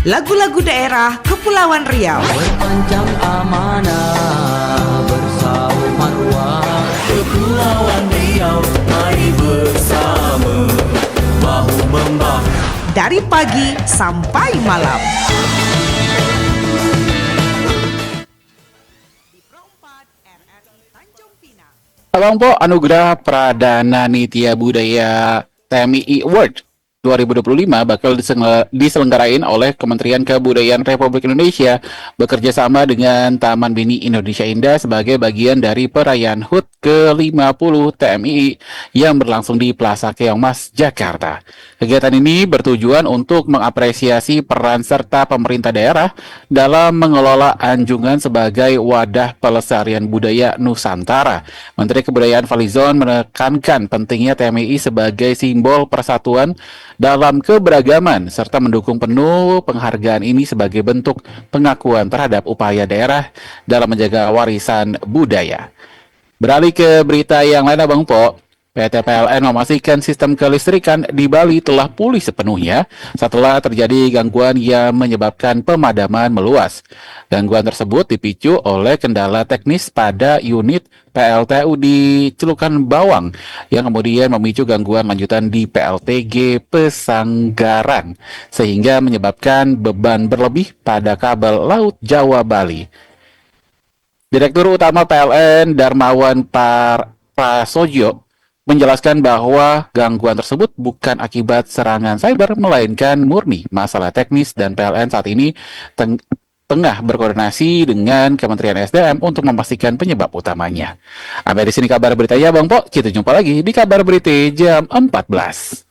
Lagu-lagu daerah Kepulauan Riau. Berpanjang amanah bersama marwah Kepulauan Riau, mari bersama bahu membahu Dari pagi sampai malam. Di Pro 4 RRI Tanjung Pinang. Abang Po, Anugerah Pradana Nitya Budaya TMI Award 2025 bakal diselenggarain oleh Kementerian Kebudayaan Republik Indonesia bekerja sama dengan Taman Mini Indonesia Indah sebagai bagian dari perayaan HUT ke-50 TMI yang berlangsung di Plaza Keongmas, Jakarta. Kegiatan ini bertujuan untuk mengapresiasi peran serta pemerintah daerah dalam mengelola Anjungan sebagai wadah pelestarian budaya Nusantara. Menteri Kebudayaan Falizon menekankan pentingnya TMI sebagai simbol persatuan dalam keberagaman serta mendukung penuh penghargaan ini sebagai bentuk pengakuan terhadap upaya daerah dalam menjaga warisan budaya. Beralih ke berita yang lain, Abang Po. PT PLN memastikan sistem kelistrikan di Bali telah pulih sepenuhnya setelah terjadi gangguan yang menyebabkan pemadaman meluas. Gangguan tersebut dipicu oleh kendala teknis pada unit PLTU di Celukan Bawang yang kemudian memicu gangguan lanjutan di PLTG Pesanggaran sehingga menyebabkan beban berlebih pada kabel Laut Jawa Bali. Direktur Utama PLN Darmawan Prasojo menjelaskan bahwa gangguan tersebut bukan akibat serangan cyber, melainkan murni masalah teknis dan PLN saat ini tengah berkoordinasi dengan Kementerian SDM untuk memastikan penyebab utamanya. Sampai di sini kabar beritanya, Bang Po. Kita jumpa lagi di kabar berita jam 14.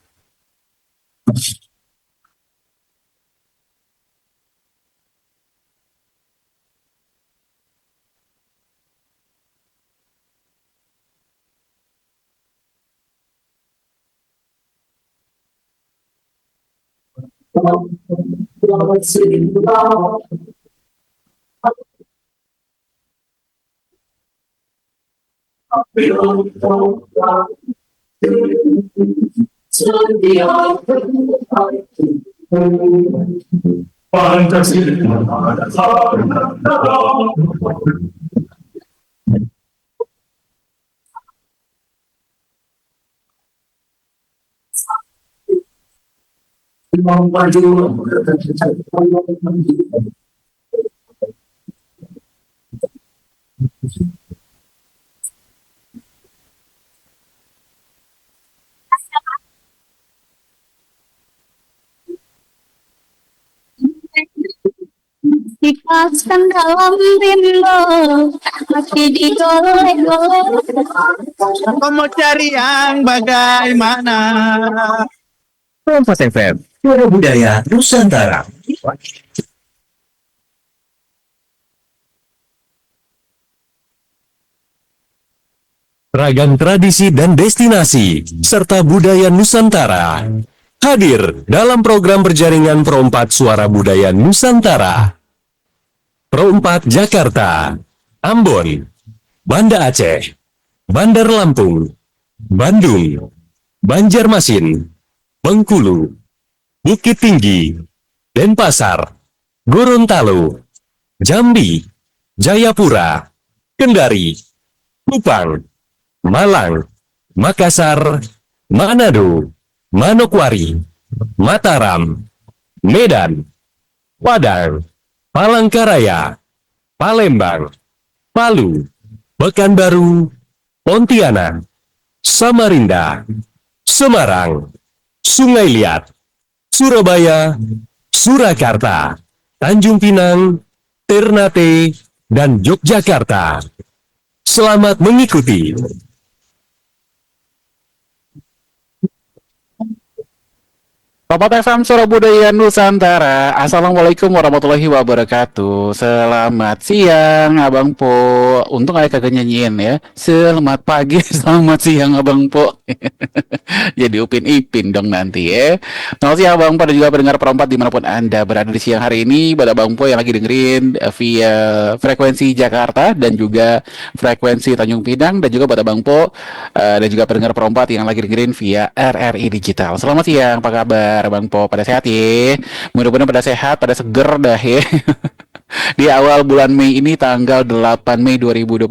Dipaskan dalam rimba, hati digolek-golek. Kau mau cari yang bagaimana? Kompas FM, Suara Budaya Nusantara. Ragam tradisi dan destinasi, serta budaya Nusantara. Hadir dalam program berjaringan Pro 4 Suara Budaya Nusantara. Pro 4 Jakarta, Ambon, Banda Aceh, Bandar Lampung, Bandung, Banjarmasin, Bengkulu, Bukit Tinggi, Denpasar, Gorontalo, Jambi, Jayapura, Kendari, Kupang, Malang, Makassar, Manado, Manokwari, Mataram, Medan, Padang, Palangkaraya, Palembang, Palu, Pekanbaru, Pontianak, Samarinda, Semarang, Sungai Liat, Surabaya, Surakarta, Tanjung Pinang, Ternate, dan Yogyakarta. Selamat mengikuti. Sobat FM Suara Budaya Nusantara, Assalamualaikum warahmatullahi wabarakatuh. Selamat siang Abang Po. Untung ayah kagak nyanyiin ya. Selamat pagi, selamat siang Abang Po. Jadi Upin Ipin dong nanti ya. Selamat siang Abang Po dan juga pendengar perempat dimanapun Anda berada di siang hari ini. Buat Abang Po yang lagi dengerin via frekuensi Jakarta dan juga frekuensi Tanjung Pinang, dan juga buat Abang Po dan juga pendengar perempat yang lagi dengerin via RRI Digital. Selamat siang, apa kabar? kabar Bang Po? Pada sehat ya? Mudah-mudahan pada sehat, pada seger dah ya. Di awal bulan Mei ini tanggal 8 Mei 2025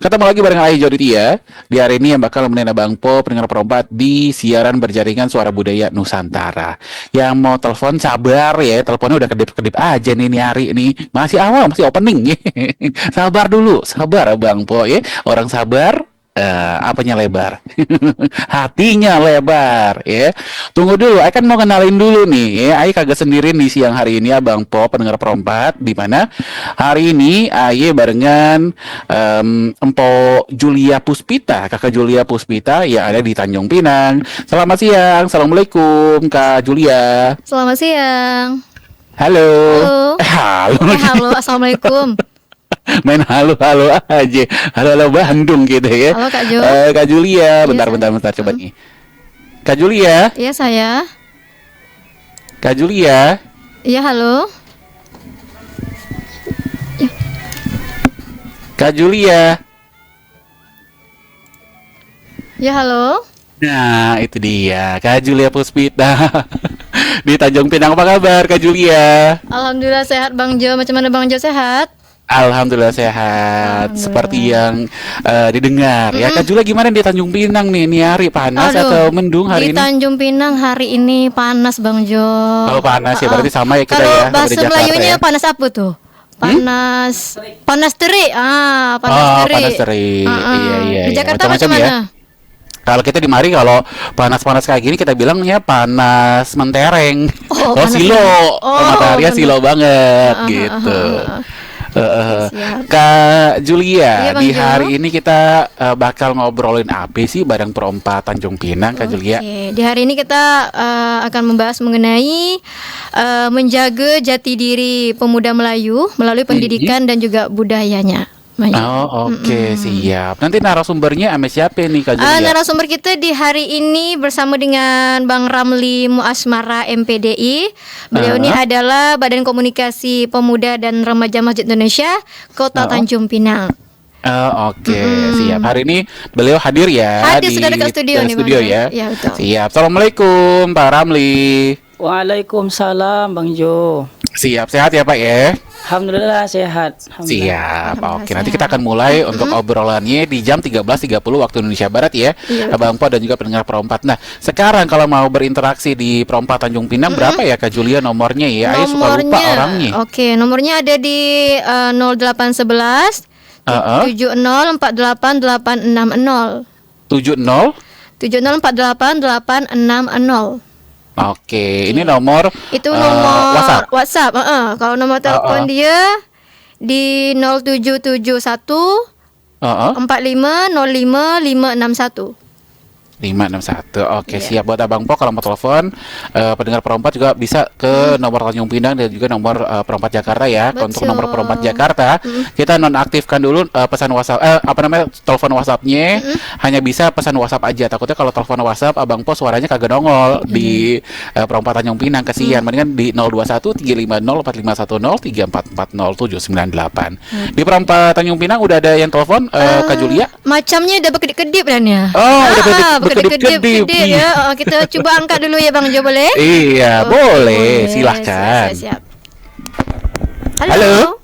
ketemu lagi bareng Ayah Joditia di hari ini yang bakal nemenin Abang Po pendengar perempat di siaran berjaringan Suara Budaya Nusantara. Yang mau telepon sabar ya, teleponnya udah kedip-kedip aja nih hari ini, masih awal, masih opening. Sabar dulu, sabar Abang Po ya. Orang sabar apanya lebar, hatinya lebar ya. Tunggu dulu, Ai kan mau kenalin dulu nih ya. Ai kagak sendiri di siang hari ini Abang Po pendengar perempat, di mana hari ini Ai barengan Empo Julia Puspita, kakak Julia Puspita yang ada di Tanjung Pinang. Selamat siang, assalamualaikum Kak Julia. Selamat siang. Halo. Halo. Halo. Halo, assalamualaikum. Main halo-halo aja, halo-halo Bandung gitu ya. Halo Kak Jo. Kak Julia, bentar saya. coba nih. Kak Julia, Iya saya. Kak Julia, Iya halo. Kak Julia. Iya halo. Nah, itu dia, Kak Julia Puspita. Di Tanjung Pinang, apa kabar Kak Julia? Alhamdulillah sehat Bang Jo. Macam mana Bang Jo, sehat? Alhamdulillah sehat. Alhamdulillah. Seperti yang didengar ya. Kak Julia gimana di Tanjung Pinang nih? Ini hari panas Aduh, atau mendung hari di ini? Tanjung Pinang hari ini panas Bang Jo. Oh, panas ya, berarti sama ya kita Kalau ya. bahasa seperti Jakarta Melayunya ya. panas apa tuh? Panas terik. Panas Oh, terik. panas terik. Iya. Di Jakarta Macam-macam macam ya. mana? Kalau kita di mari kalau panas-panas kayak gini kita bilangnya panas mentereng. Oh, Kalau panas silo, mentereng. mataharinya bener. silo banget gitu. Siap. Kak Julia, Iya, Bang di Jo. hari ini kita bakal ngobrolin apa sih bareng perompak Tanjung Pinang, Kak Julia? Oke, di hari ini kita akan membahas mengenai menjaga jati diri pemuda Melayu melalui pendidikan dan juga budayanya. Oh, oke, siap. Nanti narasumbernya sama siapa nih, Kak Julia? Narasumber kita di hari ini bersama dengan Bang Ramli Muasmara MPDI. Beliau ini adalah Badan Komunikasi Pemuda dan Remaja Masjid Indonesia Kota Tanjung Pinang. Oke, siap. Hari ini beliau hadir ya. Hadir, sudah dekat studio nih, Bang. ya. Iya, betul. Siap. Assalamualaikum Pak Ramli. Waalaikumsalam Bang Jo. Siap, sehat ya Pak ya? Alhamdulillah sehat. Siap. Alhamdulillah Oke, nanti kita akan mulai untuk obrolannya di jam 13.30 waktu Indonesia Barat ya. Iya. Abang Po dan juga pendengar perompat. Nah, sekarang kalau mau berinteraksi di perompak Tanjung Pinang berapa ya Kak Julia nomornya ya? Ayo suka lupa orangnya. Oke, nomornya ada di 0811 70488660. 70. 70488660. Oke, ini nomor Itu nomor WhatsApp. WhatsApp. Kalau nomor telepon dia di 0771 4505 561. 561. Oke, siap buat Abang Po kalau mau telepon. Pendengar perompak juga bisa ke nomor Tanjung Pinang dan juga nomor perompak Jakarta ya. Betul. Untuk nomor perompak Jakarta, kita nonaktifkan dulu pesan WhatsApp telepon WhatsApp-nya. Hanya bisa pesan WhatsApp aja. Takutnya kalau telepon WhatsApp Abang Po suaranya kagak nongol di perompak Tanjung Pinang, kasihan. Mendingan di 021 350 4510 3440 798. Di perompak Tanjung Pinang udah ada yang telepon Kak Julia? Macamnya udah berkedip-kedip dan ya. Oh, udah berkedip-kedip ya. Kita coba angkat dulu ya Bang Jo, boleh? Iya, boleh. Silahkan. Siap. Halo.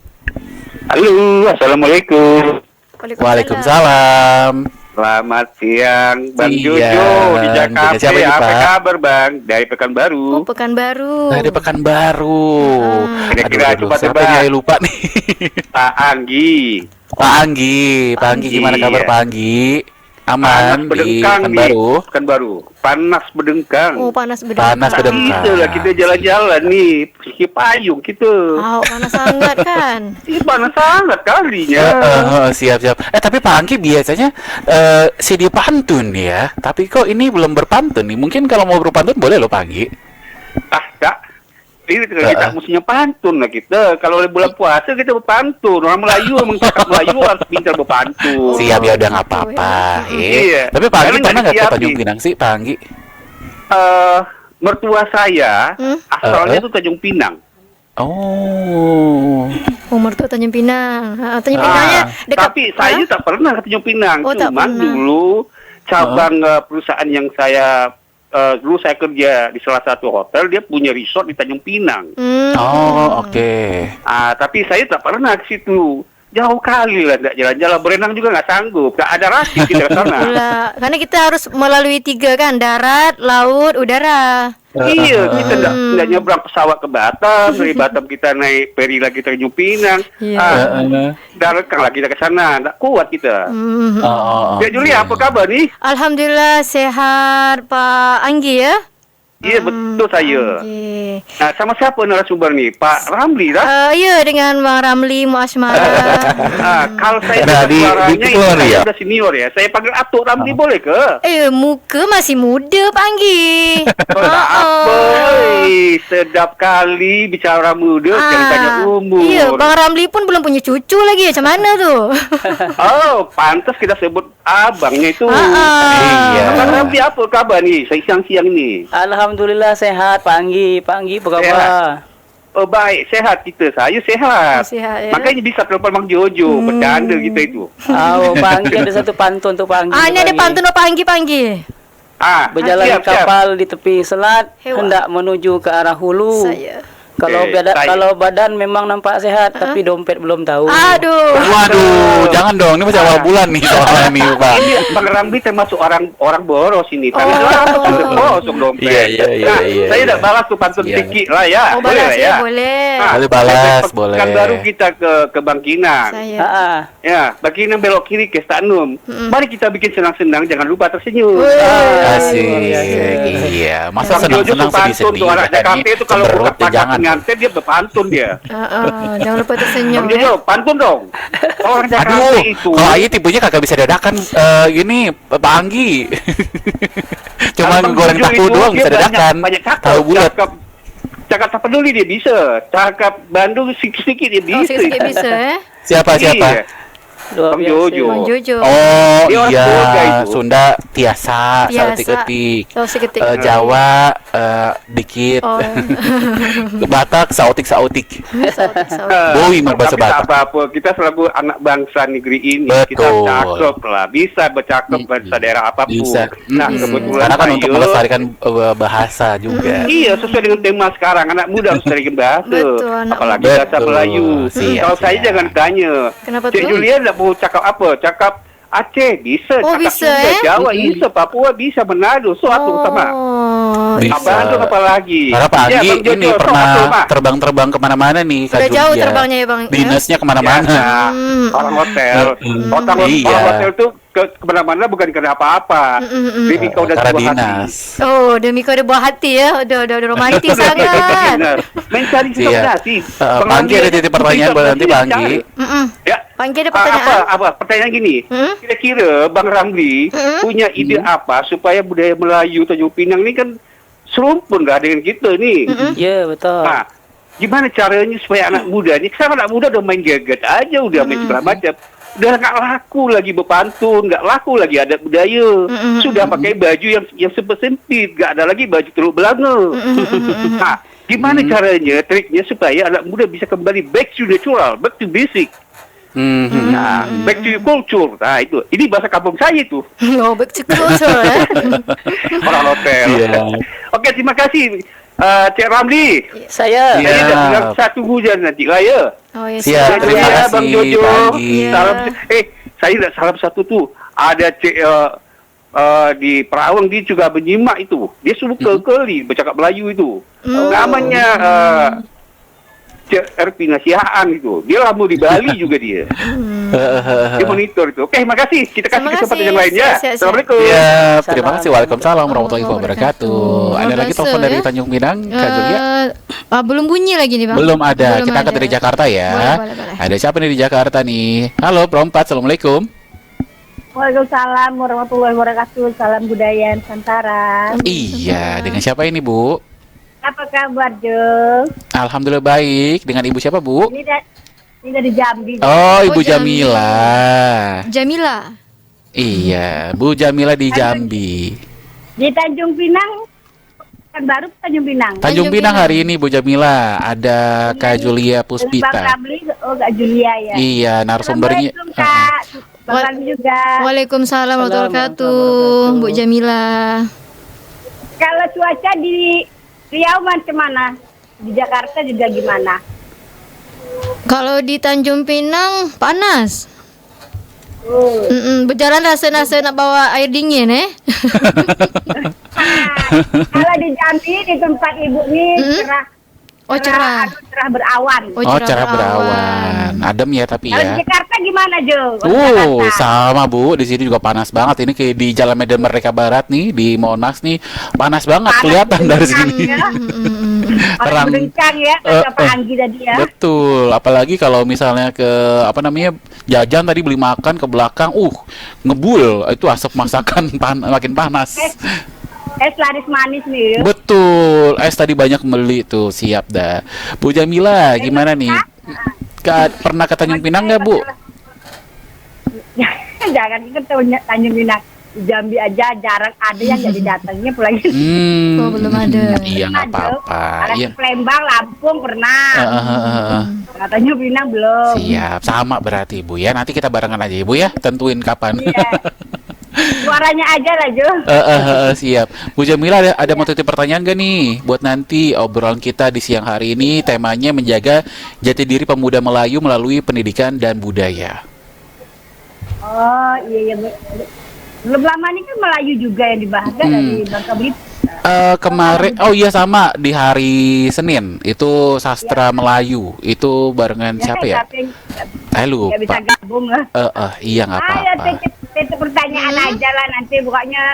Halo, assalamualaikum. Waalaikumsalam. Selamat siang, Bang Siang. Jojo di Jakarta. Dengan siapa ini, Apa Pak? kabar, Bang? Dari Pekanbaru. Oh, Pekanbaru. Ada Pekanbaru. Kira-kira coba siapa tebak. nih? Lupa nih. Pak Anggi. Pak Anggi. Pak Anggi, gimana kabar Pak Anggi? Aman di Pekanbaru. Pekanbaru. Panas berdengkang. Oh, panas berdengkang. Panas berdengkang. Kita lah, kita jalan-jalan nih, pakai payung kita. Oh, panas sangat kan? Ih, panas sangat kalinya. Siap. Tapi Pak Anggi biasanya sedia pantun ya. Tapi kok ini belum berpantun nih. Mungkin kalau mau berpantun boleh loh Pak Anggi. Kak. Ini kita mestinya pantun lah kita. Kalau bulan puasa kita berpantun. Orang Melayu, emang cakap Melayu harus pintar berpantun. Siap ya, udah nggak apa-apa. Iya. Tapi Pak Anggi Karena pernah nggak ke nggak Tanjung disiapin. Pinang sih Pak Anggi? Mertua saya asalnya itu Tanjung Pinang. Oh. Mertua Tanjung Pinang. Tanjung Pinangnya dekat. Tapi saya tak pernah ke Tanjung Pinang. Oh, tak Cuman pernah. dulu cabang perusahaan yang saya dulu saya kerja di salah satu hotel, dia punya resort di Tanjung Pinang. Oh, oke. Tapi saya tak pernah ke situ. Jauh kali lah, nggak jalan-jalan, berenang juga nggak sanggup, nggak ada rasis kita ke sana. Itulah. Karena kita harus melalui 3 kan, darat, laut, udara. Iya, kita nggak nyebrang pesawat ke Batam, dari Batam kita naik feri lagi ke Tanjung Pinang. Iya. Daratkan lah kita ke sana, nggak kuat kita. Ya Julia, apa kabar nih? Alhamdulillah sehat Pak Anggi ya. Iya betul saya. Anggi. Nah, sama siapa narasumber nih? Pak Ramli dah. Ya dengan Bang Ramli Muasmara. Kalau saya Nah, dengar di suaranya keluar itu ya? sudah senior ya. Saya panggil Atuk Ramli boleh ke? Muka masih muda Pak Anggi. Apa? Sedap kali bicara muda, jangan tanya umur. Iya, Bang Ramli pun belum punya cucu lagi. Macam mana tuh? Oh, pantas kita sebut abangnya itu. Iya. Bang Ramli apa kabar nih? Saya siang-siang nih. Alhamdulillah sehat Pak Anggi. Pak Anggi apa kabar? Sehat. Oh baik, sehat kita. Saya sehat. Sehat, ya. Makanya bisa telepon Bang Jojo, bercanda kita itu. Oh, Pak Anggi ada satu pantun tuh Pak Anggi. Ini ada pantun Pak Anggi, Pak Anggi. Berjalan siap, siap. kapal di tepi selat, Hewan. hendak menuju ke arah hulu. Saya. Oke, Kalau badan memang nampak sehat, tapi dompet belum tahu. Aduh. Waduh, jangan dong. Ini masih awal bulan nih soalnya nih, Pak. Ini Bang Ramli termasuk orang boros ini. Tapi kosong dompet. Iya. Saya udah balas tuh pantun Iya. sedikit lah ya. Oh, Boleh balas lah ya, boleh. Boleh balas, Pekan boleh. baru kita ke Bangkinang. Saya. Ya, Bangkinang belok kiri ke Stanum. Mari kita bikin senang-senang, jangan lupa tersenyum. Asik. Iya. Masa Bang Jojo senang-senang tuh pantun sedih-sedih. tuh anak Jakarta itu kalau buka pagar jangan. pengantin dia berpantun dia. Jangan lupa tersenyum Bang ya. Jojo, pantun dong. Orang Jakarta Aduh, itu. kalau Ayi tipunya kagak bisa dadakan gini, Pak Anggi. Cuma Bang goreng Jojo tahu itu doang dia bisa dadakan. banyak cakap, Tahu bulat. Cakap tak peduli dia bisa. Cakap Bandung sedikit-sedikit dia bisa. Sedikit bisa ya. Siapa? Iya. Luar Bang biasa. Jojo. Bang Jojo. Oh Dia orang iya, Sunda itu. Sunda tiasa, Biasa. sautik-etik. Oh, seketik. Jawa dikit. Oh. Batak sautik-sautik. Boy mah bahasa Tapi tak Batak. apa-apa, kita selalu anak bangsa negeri ini. Kita Betul. cakep lah, bisa bercakap bahasa daerah apapun. Bisa. Nah, kebetulan Karena kan untuk saya- melestarikan bahasa juga. Iya, sesuai dengan tema sekarang. Anak muda harus melestarikan bahasa. Betul, anak Apalagi muda. bahasa Betul. Melayu. Siap, Kalau saya siap. jangan tanya. Kenapa Cik tuh? Julia tak mau cakap apa? Cakap Aceh bisa, Oh, cakap bisa, Sunda, eh? Jawa bisa, Papua bisa, Manado, suatu sama. Bisa. Bandung apa lagi? Karena Pak Ya, Anggi Bang Jojo, ini sok pernah atuh, Pak. terbang-terbang kemana-mana nih. Kak Sudah jauh Julia. terbangnya ya, Bang, ya? Dinasnya kemana-mana. Ya, orang hotel. Iya. Orang hotel tuh kemana-mana bukan karena apa-apa. Jadi kau udah Karena sebuah hati. dinas. Oh, demi kau ada buah hati ya. Udah romantis sangat. Benar. Mencari Iya. sesuatu. Pak Anggi ada titip pertanyaan buat nanti Pak Anggi. Ya. Pak Anggi ada pertanyaan? Apa pertanyaan gini? Kira-kira Bang Ramli punya ide apa supaya budaya Melayu Tanjung Pinang ini kan serumpun lah dengan kita nih. Ya, betul. Nah, gimana caranya supaya anak muda ini? Sekarang anak muda udah main gadget aja, udah main segala macam. Udah nggak laku lagi berpantun, nggak laku lagi adat budaya. Sudah pakai baju yang sempit, nggak ada lagi baju teluk belanga. Nah, gimana caranya, triknya supaya anak muda bisa kembali back to natural, back to basic. Nah, back to culture. Nah, itu. Ini bahasa kampung saya itu. Oh, back to culture ya. Orang hotel. Iya. Oke, terima kasih. Cik Ramli. Saya Iya. Saya dah bilang satu hujan nanti lah ya. Oh, ya. Siap, terima Ya, kasih Bang Jojo. Pak Anggi. Iya. Salam. Saya dah salam satu tuh. Ada cik di Perawang dia juga menyimak itu. Dia suka kali bercakap Melayu itu. Namanya Cik Erpina Sihaan itu. Dia lama di Bali juga dia. Dia monitor itu. Oke, terima kasih. Kita kasih Terima kesempatan kasih. yang lain ya. Siap. Assalamualaikum. Ya, terima kasih. Waalaikumsalam warahmatullahi wabarakatuh. Ada lagi Biasa, telepon dari ya. Tanjung Pinang, Kak Julia? Belum bunyi lagi nih, Bang. Belum ada. Belum Kita angkat ada. dari Jakarta ya. Boleh. Ada siapa nih di Jakarta nih? Halo, Perompat. Assalamualaikum. Waalaikumsalam warahmatullahi wabarakatuh. Salam budaya Nusantara. Iya, dengan siapa ini, Bu? Apa kabar, Jo? Alhamdulillah baik. Dengan Ibu siapa, Bu? Ini dari Jambi. Oh, Ibu Oh, Jambi. Jamila. Jamila. Iya, Bu Jamila di Jambi. Di Tanjung Pinang. Kan baru Tanjung Pinang. Tanjung Pinang hari ini Bu Jamila ada Kak Julia Bang Puspita. Ramli, Kak Julia ya. Iya, narasumbernya. Assalamualaikum, Kak. Bang Ramli juga. Waalaikumsalam warahmatullahi wabarakatuh, Bu Jamila. Kalau cuaca di Riau macam mana? Di Jakarta juga gimana? Kalau di Tanjung Pinang panas. Berjalan rasa-rasa nak bawa air dingin Kalau di Jambi di tempat ibu nih cerah. Oh, cerah. Cerah berawan. Oh, cerah berawan. Adem ya tapi Kalau ya. di Jakarta gimana Jo? Sama Bu, di sini juga panas banget. Ini kayak di Jalan Medan Merdeka Barat nih, di Monas nih, panas banget kelihatan dari sini. Orang berencang ya, kata Pak Anggi tadi ya. Betul, apalagi kalau misalnya ke jajan tadi beli makan ke belakang, ngebul, itu asap masakan makin panas. Es laris manis nih. Betul, es tadi banyak beli tuh, siap dah. Bu Jamila, gimana nih? Pernah ke Tanjung Pinang nggak Bu? Jangan ikut Tanjung Pinang. Di Jambi aja jarang ada yang jadi datangnya pulang. Oh, belum ada. Iya nggak apa-apa. Ada Iya. di Palembang, Lampung pernah. Tanjung Pinang belum. Siap, sama berarti Bu ya. Nanti kita barengan aja ya Bu ya, tentuin kapan. Iya. Suaranya aja lah Jo. Siap. Bu Jamila ada mau titip pertanyaan gak nih buat nanti obrolan kita di siang hari ini, temanya menjaga jati diri pemuda Melayu melalui pendidikan dan budaya. Oh iya. Belum lama ini kan Melayu juga yang dibahas dari Bangka Belitung. Kemarin, oh iya sama di hari Senin itu sastra Melayu itu barengan siapa ya? Lupa. Ya bisa gabung lah. Iya nggak apa-apa. Itu pertanyaan aja lah nanti bukannya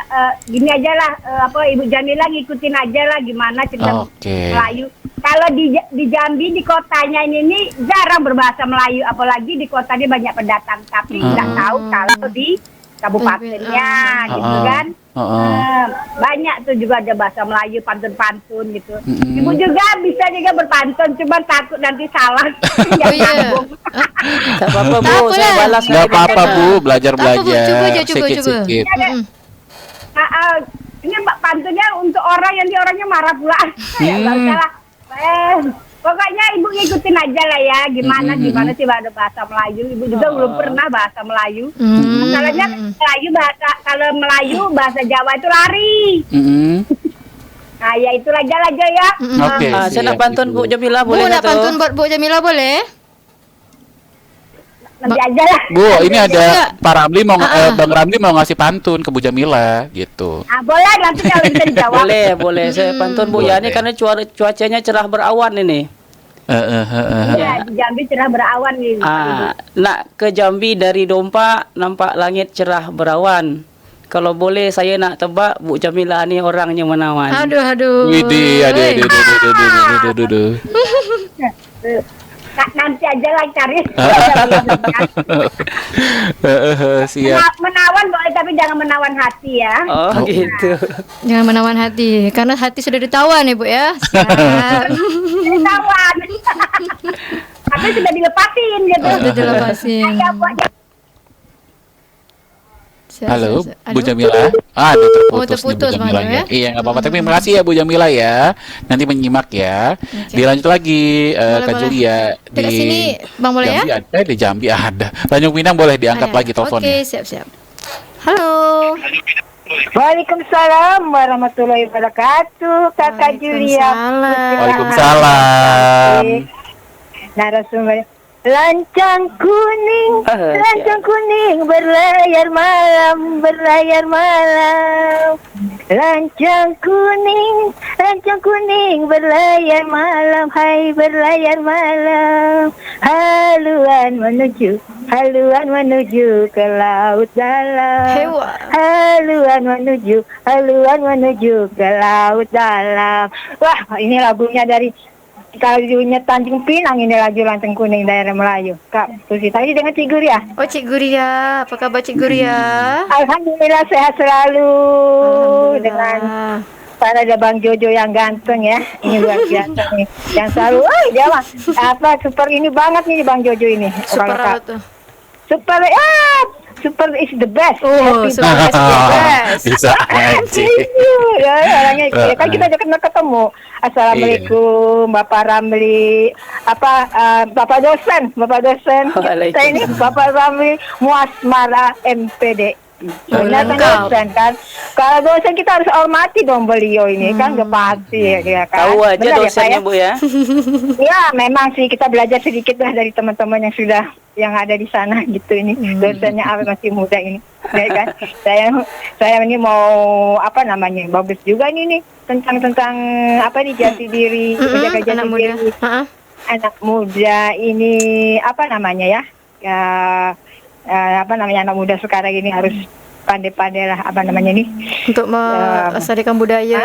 gini aja lah Ibu Jamila ngikutin aja lah gimana cerita Melayu. Kalau di Jambi di kotanya ini jarang berbahasa Melayu, apalagi di kota ini banyak pendatang, tapi nggak tahu kalau di kabupatennya gitu kan. Banyak tuh juga ada bahasa Melayu, pantun-pantun gitu. Ibu juga bisa juga berpantun, cuma takut nanti salah. Tak apa-apa Bu, saya balas. Nggak apa-apa Bu, belajar-belajar Coba. sedikit. Ini pantunnya untuk orang yang orangnya marah pula. Nggak usah lah. Pokoknya Ibu ngikutin aja lah ya, gimana sih bahasa Melayu. Ibu juga belum pernah bahasa Melayu. Masalahnya kalau Melayu bahasa Jawa itu lari. Nah ya itu aja ya. Oke. Saya nak pantun Bu Jamila boleh nak pantun buat Bu Jamila boleh? Nanti aja lah. Bu, ini ada Pak Ramli Bang Ramli mau ngasih pantun ke Bu Jamila gitu. Boleh nanti kalau bisa dijawab. Boleh. Saya pantun Bu ya, ini karena cuacanya cerah berawan ini. Iya, di Jambi cerah berawan nih. Nak ke Jambi dari Dompa nampak langit cerah berawan. Kalau boleh saya nak tebak Bu Jamila ni orangnya menawan. Aduh. Widih, aduh. Nanti aja lah cari. Siap. Menawan boleh tapi jangan menawan hati ya. Oh gitu. Jangan menawan hati, karena hati sudah ditawan ya Bu ya. Menawan. Tapi sudah dilepasin gitu. Sudah dilepasin. Halo, Bu Jamila. Terputus nih Bu Jamila Bang, ya? Iya, nggak apa-apa. Tapi makasih ya Bu Jamila ya. Nanti menyimak ya. Dilanjut lagi Kak Julia Dekat sini Bang boleh Jambi ya? ada, di Jambi ada. Tanjung Pinang boleh diangkat lagi teleponnya. Oke, siap. Halo. Waalaikumsalam warahmatullahi wabarakatuh, Kakak Julia. Waalaikumsalam. Narasumber. Lancang kuning berlayar malam. Lancang kuning berlayar malam, hai berlayar malam. Haluan menuju ke laut dalam. Haluan menuju ke laut dalam. Wah, ini lagunya dari Kajunya Tanjung Pinang, ini lagu Lancang Kuning daerah Melayu. Kak, Susi tadi dengan Cik Guria. Oh, Cik Guria, apa kabar Cik Guria? Alhamdulillah sehat selalu dengan para ada Bang Jojo yang ganteng ya. Ini luar biasa nih. Yang selalu, dia mah super ini banget nih Bang Jojo ini. Super apa tuh? Super is the best. Oh, super is the best. Bisa aja. Ya, orangnya kan kita udah pernah ketemu. Assalamualaikum, Bapak Ramli. Bapak dosen. Saya ini Bapak Ramli Muasmara MPDI. Benar kan dosen kan. Kalau dosen kita harus hormati dong beliau ini kan udah pasti ya kan. Tahu aja Benar dosennya Pak, Bu ya. Ya memang sih kita belajar sedikit lah dari teman-teman yang ada di sana gitu ini. Dosennya masih muda ini. Ya kan. Saya ini mau bagus juga nih tentang apa nih jati diri, menjaga jati anak muda. diri. Anak muda ini anak muda sekarang ini harus pandai-pandai lah Untuk melestarikan budaya.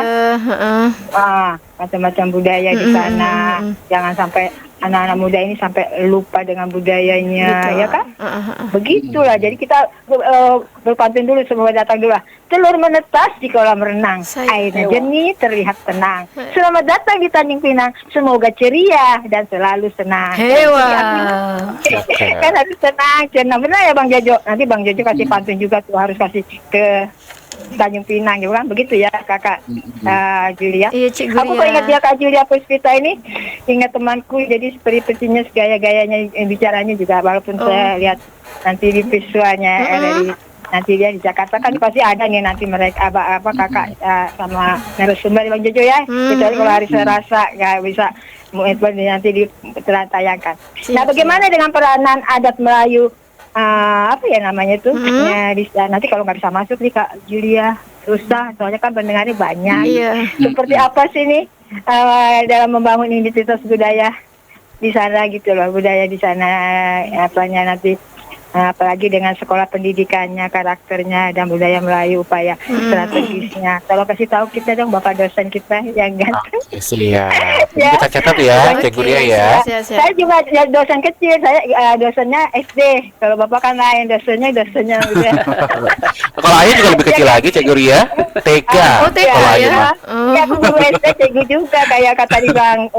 Macam-macam budaya di sana. Jangan sampai anak-anak muda ini sampai lupa dengan budayanya. Betul. Ya kan? Begitulah. Jadi kita berpantun dulu semua datang dulu lah. Telur menetas di kolam renang, airnya jernih terlihat tenang. Selamat datang di Tanjung Pinang, semoga ceria dan selalu senang. Hewa. Kan harus tenang, benar ya Bang Jojo. Nanti Bang Jojo kasih pantun juga tuh, harus kasih ke Tanjung Pinang juga kan, begitu ya Kakak Julia. Iya, Cik Aku kok ingat dia Kak Julia Puspita ini, ingat temanku, jadi seperti gaya-gayanya, bicaranya juga, walaupun saya lihat nanti di visualnya nanti dia di Jakarta kan pasti ada nih nanti mereka kakak sama narasumber Bang Jojo ya. Kecuali kalau hari Selasa nggak bisa nanti ditayangkan. Nah, bagaimana dengan peranan adat Melayu nanti kalau nggak bisa masuk nih Kak Julia susah, soalnya kan pendengarnya banyak. Seperti apa sih nih dalam membangun identitas budaya di sana gitu loh, budaya di sana nanti apalagi dengan sekolah pendidikannya, karakternya dan budaya Melayu, upaya strategisnya. Tolong kasih tahu kita dong Bapak dosen kita yang ganteng. Iya. Kita catat ya, Cik Guria ya. Saya juga dosen kecil, saya dosennya SD. Kalau Bapak kan lain, dosennya udah. Kalau Ayah juga lebih kecil lagi, Cik Guria. TK. Kalau Ayah mah. Ya, aku guru SD cikgu juga, kayak kata di Bang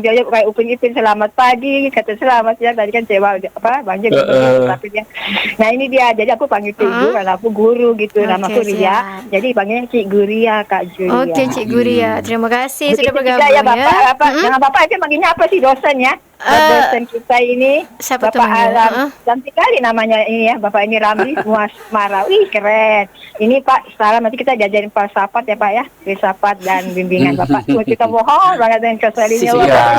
Jojo, kayak Upin Ipin selamat pagi, kata selamat ya tadi kan Bang Jojo tapi dia. Nah ini dia, jadi aku panggil Cikgu karena aku guru gitu, namaku Ria. Jadi panggilnya Cik Guria, Kak Julia. Oke, Cik Guria. Terima kasih sudah Begitu bergabung juga ya Bapak. Dengan Bapak itu manggilnya apa sih dosen ya? Dosen kita ini siapa Bapak Alam, cantik kali namanya ini ya, Bapak ini Ramli Muasmara. Wih keren. Ini Pak, salam nanti kita diajarin filsafat ya Pak ya, filsafat dan bimbingan Bapak. Kita mohon banget dengan kesalinya Bapak.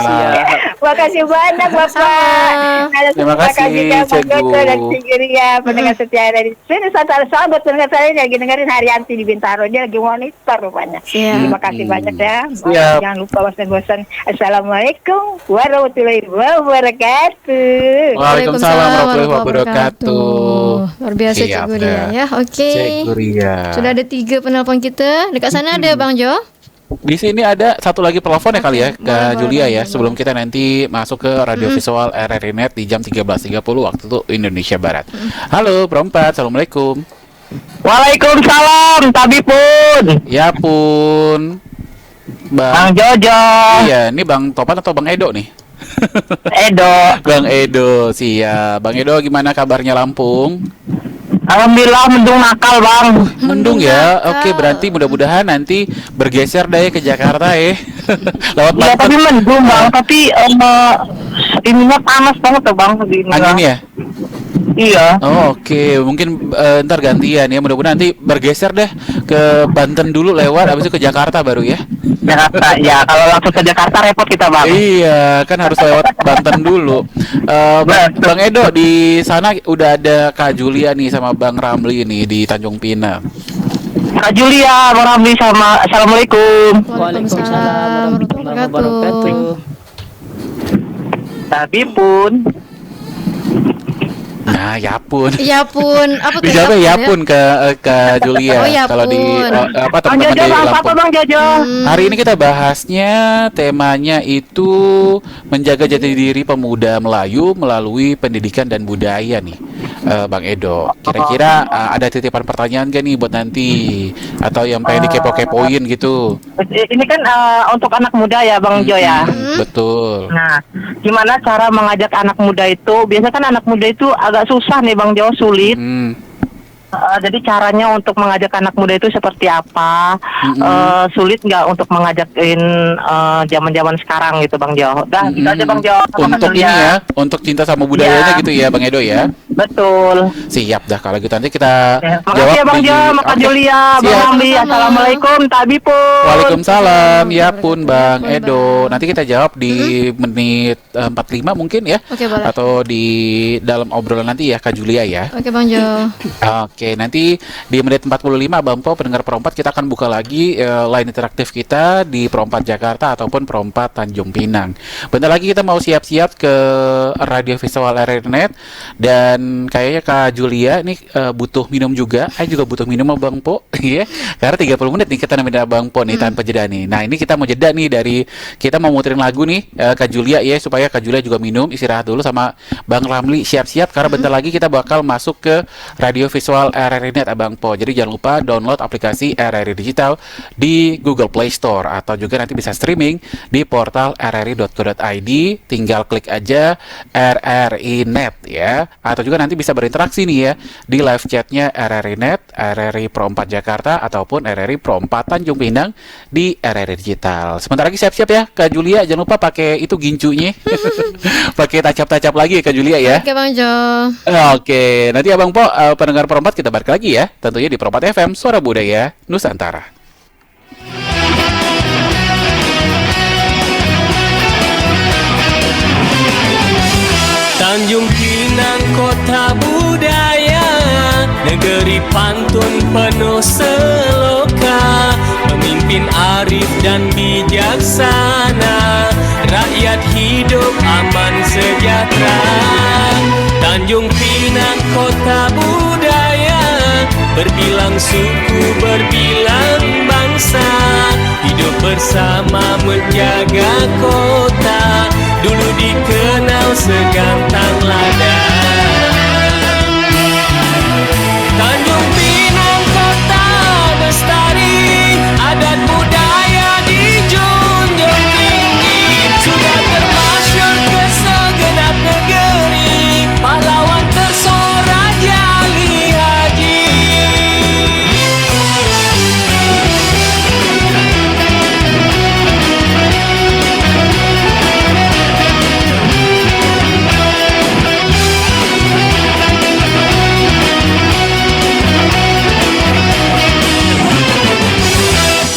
Makasih banyak Bapak. Terima kasih Cikgu. Dan Cigiria pendengar setia dari sini. Sahabat pendengar saya lagi dengerin Haryanti di Bintaro, dia lagi monitor rupanya. Terima kasih banyak ya. Jangan lupa bosan-bosan. Assalamualaikum warahmatullahi wabarakatuh. Waalaikumsalam warahmatullahi wabarakatuh. Luar biasa Cik Guria ya. Oke. Cik Guria. Sudah ada 3 penelpon kita. Dekat sana ada Bang Jo. Di sini ada satu lagi telepon ya kali ya ke Julia ya, sebelum kita nanti masuk ke radio visual RRI Net di jam 13.30 waktu itu Indonesia Barat. Halo Perempat, Assalamualaikum. Waalaikumsalam, Tabi Pun. Ya pun. Bang Jojo. Iya, ini Bang Topan atau Bang Edo nih? Edo. Bang Edo, siap. Bang Edo, gimana kabarnya Lampung? Alhamdulillah mendung nakal Bang. Mendung ya. Oke, berarti mudah-mudahan nanti bergeser deh ke Jakarta ya. Lewat Iya Banten. tapi mendung Bang, tapi ininya panas banget tuh Bang. Angin ya? Iya. Oh, oke. Mungkin ntar gantian ya. Mudah-mudahan nanti bergeser deh ke Banten dulu lewat, habis itu ke Jakarta baru ya. Jakarta ya, kalau langsung ke Jakarta repot kita Bang. Iya, kan harus lewat Banten dulu. Bang Edo di sana udah ada Kak Julia nih sama Bang Ramli nih di Tanjung Pinang. Kak Julia, Bang Ramli sama Assalamualaikum. Waalaikumsalam warahmatullahi wabarakatuh. Tabi Pun. Nah, ya pun. Ya pun, apa tuh? Dijawabnya ya pun ke Julia. Oh, ya kalau di pun. teman-teman di Lampung. Bang Jojo. Hari ini kita bahasnya temanya itu menjaga jati diri pemuda Melayu melalui pendidikan dan budaya nih, Bang Edo. Kira-kira ada titipan pertanyaan gak nih buat nanti atau yang pengen dikepo-kepoin gitu? Ini kan untuk anak muda ya Bang Jo ya. Betul. Nah, gimana cara mengajak anak muda itu? Biasanya kan anak muda itu agak susah nih Bang Jo, sulit. Jadi caranya untuk mengajak anak muda itu seperti apa? Sulit nggak untuk mengajakin zaman-zaman sekarang gitu Bang Jo? Dah, gitu aja Bang Jo. Untuk ini ya, untuk cinta sama budayanya gitu ya Bang Edo ya. Betul. Siap dah kalau gitu, nanti kita Makasih jawab ya Bang di- Jo, Maka Oke. Julia, Bang Siap. Ramli. Assalamualaikum, Tabi pun. Waalaikumsalam, ya pun Bang Pun, Edo. Bang. Nanti kita jawab di menit 45 mungkin ya. Oke, boleh. Atau di dalam obrolan nanti ya Kak Julia ya. Oke Bang Jo. Oke, nanti di menit 45 Bang Po, pendengar Perompat, kita akan buka lagi line interaktif kita di Perompat Jakarta ataupun Perompat Tanjung Pinang. Bentar lagi kita mau siap-siap ke Radio Visual RRNet, dan kayaknya Kak Julia nih butuh minum juga. Saya juga butuh minum sama Bang Po ya. Karena 30 menit nih kita nemenin Bang Po nih tanpa jeda nih. Nah, ini kita mau jeda nih dari kita mau muterin lagu nih Kak Julia ya, supaya Kak Julia juga minum, istirahat dulu, sama Bang Ramli siap-siap karena bentar lagi kita bakal masuk ke Radio Visual RRI.net Bang Po. Jadi jangan lupa download aplikasi RRI Digital di Google Play Store, atau juga nanti bisa streaming di portal rri.co.id, tinggal klik aja RRI.net ya. Atau juga nanti bisa berinteraksi nih ya di live chatnya RRI.net, RRI Perompat Jakarta ataupun RRI Perompat Tanjung Pinang di RRI Digital. Sebentar lagi siap-siap ya Kak Julia, jangan lupa pakai itu gincunya. Pakai tacap-tacap lagi ya Kak Julia ya. Oke Bang Jo. Oke, nanti Abang Po, pendengar Perompat, kita balik lagi ya, tentunya di Perompat FM, Suara Budaya Nusantara. Tanjung Pinang kota budaya, negeri pantun penuh seloka, pemimpin arif dan bijaksana, rakyat hidup aman sejahtera. Tanjung Pinang kota budaya, berbilang suku, berbilang bangsa, hidup bersama menjaga kota, dulu dikenal segantang ladang. Tanjung Pinang kota bestari, adat budaya dijunjung tinggi, sudah termasyhur ke segenap negeri, pahlawan tersorak Jali Haji.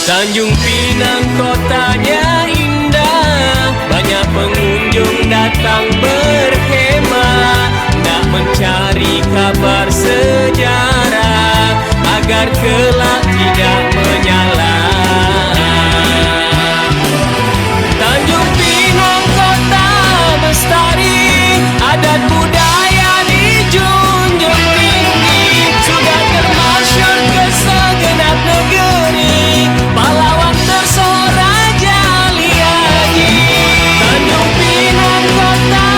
Tanjung Pinang kotanya indah, banyak pengunjung datang berkhemah, nak mencari kabar sejarah, agar kelak tidak menyalah. Tanjung Pinang kota bestari, adat budaya dijunjung tinggi, sudah termasyhur ke segenap negeri, pahlawan tersorak Jali Haji. Tanjung Pinang kota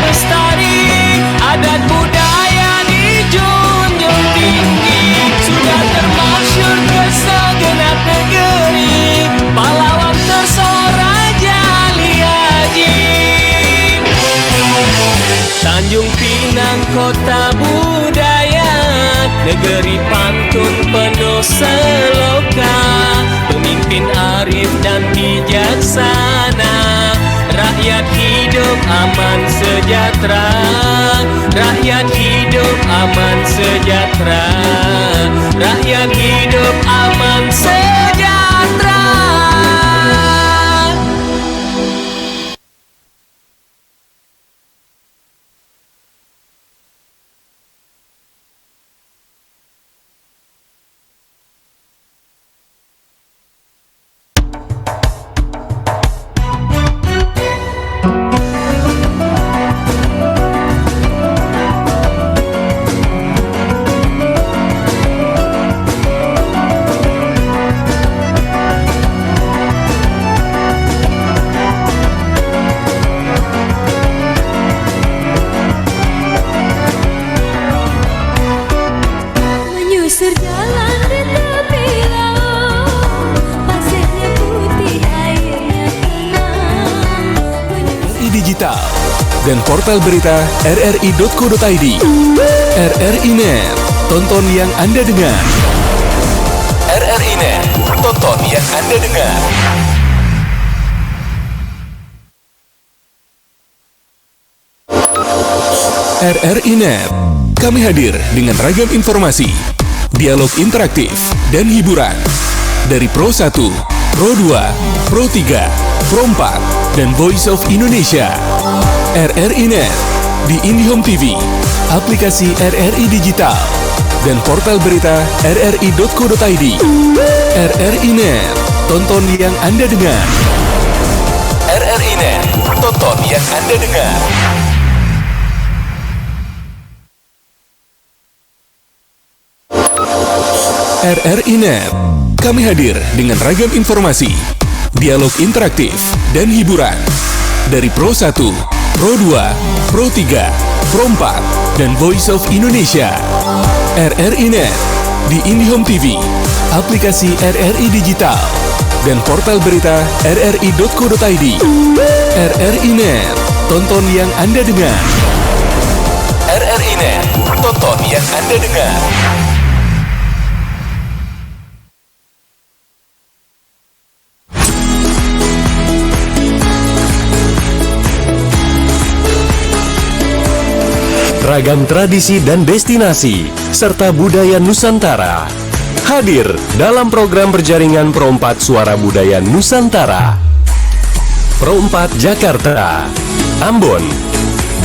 bestari, adat budaya dijunjung tinggi, sudah termasyhur ke segenap negeri, pahlawan tersorak Jali Haji. Tanjung Pinang kota budaya, negeri pantun penuh seloka, pemimpin arif dan bijaksana, rakyat hidup aman sejahtera, rakyat hidup aman sejahtera, rakyat hidup aman sejahtera. Menyusur jalan di tepi laut, pasirnya putih, airnya tenang. RRI Digital dan portal berita rri.co.id. RRI Net, tonton yang Anda dengar. RRI Net, tonton yang Anda dengar. RRI Net, kami hadir dengan ragam informasi, dialog interaktif, dan hiburan. Dari Pro 1, Pro 2, Pro 3, Pro 4, dan Voice of Indonesia. RRI Net di IndiHome TV, aplikasi RRI Digital, dan portal berita rri.co.id. RRI Net, tonton yang Anda dengar. RRI Net, tonton yang Anda dengar. RRI Net, kami hadir dengan ragam informasi, dialog interaktif, dan hiburan. Dari Pro 1, Pro 2, Pro 3, Pro 4, dan Voice of Indonesia. RRI Net di IndiHome TV, aplikasi RRI Digital, dan portal berita rri.co.id. RRI Net, tonton yang Anda dengar. RRI Net, tonton yang Anda dengar. Ragam tradisi dan destinasi, serta budaya Nusantara hadir dalam program berjaringan Pro 4 Suara Budaya Nusantara. Pro 4 Jakarta, Ambon,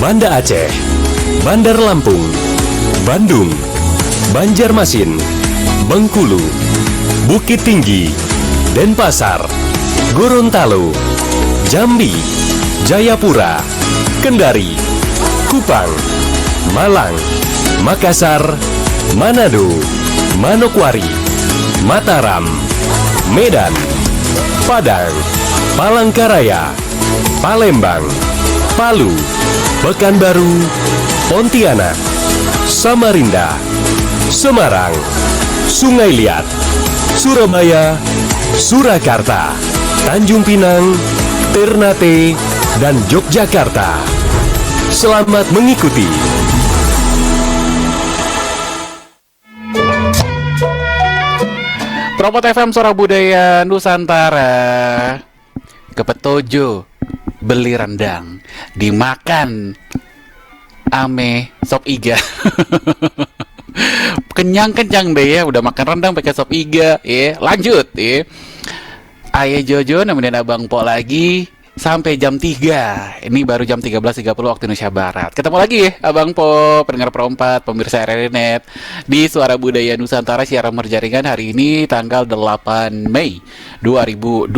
Banda Aceh, Bandar Lampung, Bandung, Banjarmasin, Bengkulu, Bukit Tinggi, Denpasar, Gorontalo, Jambi, Jayapura, Kendari, Kupang, Malang, Makassar, Manado, Manokwari, Mataram, Medan, Padang, Palangkaraya, Palembang, Palu, Pekanbaru, Pontianak, Samarinda, Semarang, Sungai Liat, Surabaya, Surakarta, Tanjung Pinang, Ternate, dan Yogyakarta. Selamat mengikuti. Pro 4 FM Suara Budaya Nusantara. Kepetojo beli rendang, dimakan ame sop iga. Kenyang deh ya, udah makan rendang pakai sop iga ya. Lanjut ya. Ayah Jojo nemenin Abang Po lagi sampai jam 3. Ini baru jam 13.30 waktu Indonesia Barat. Ketemu lagi ya Abang Po, pendengar Pro 4, pemirsa RRI Net di Suara Budaya Nusantara siaran berjaringan hari ini tanggal 8 Mei 2025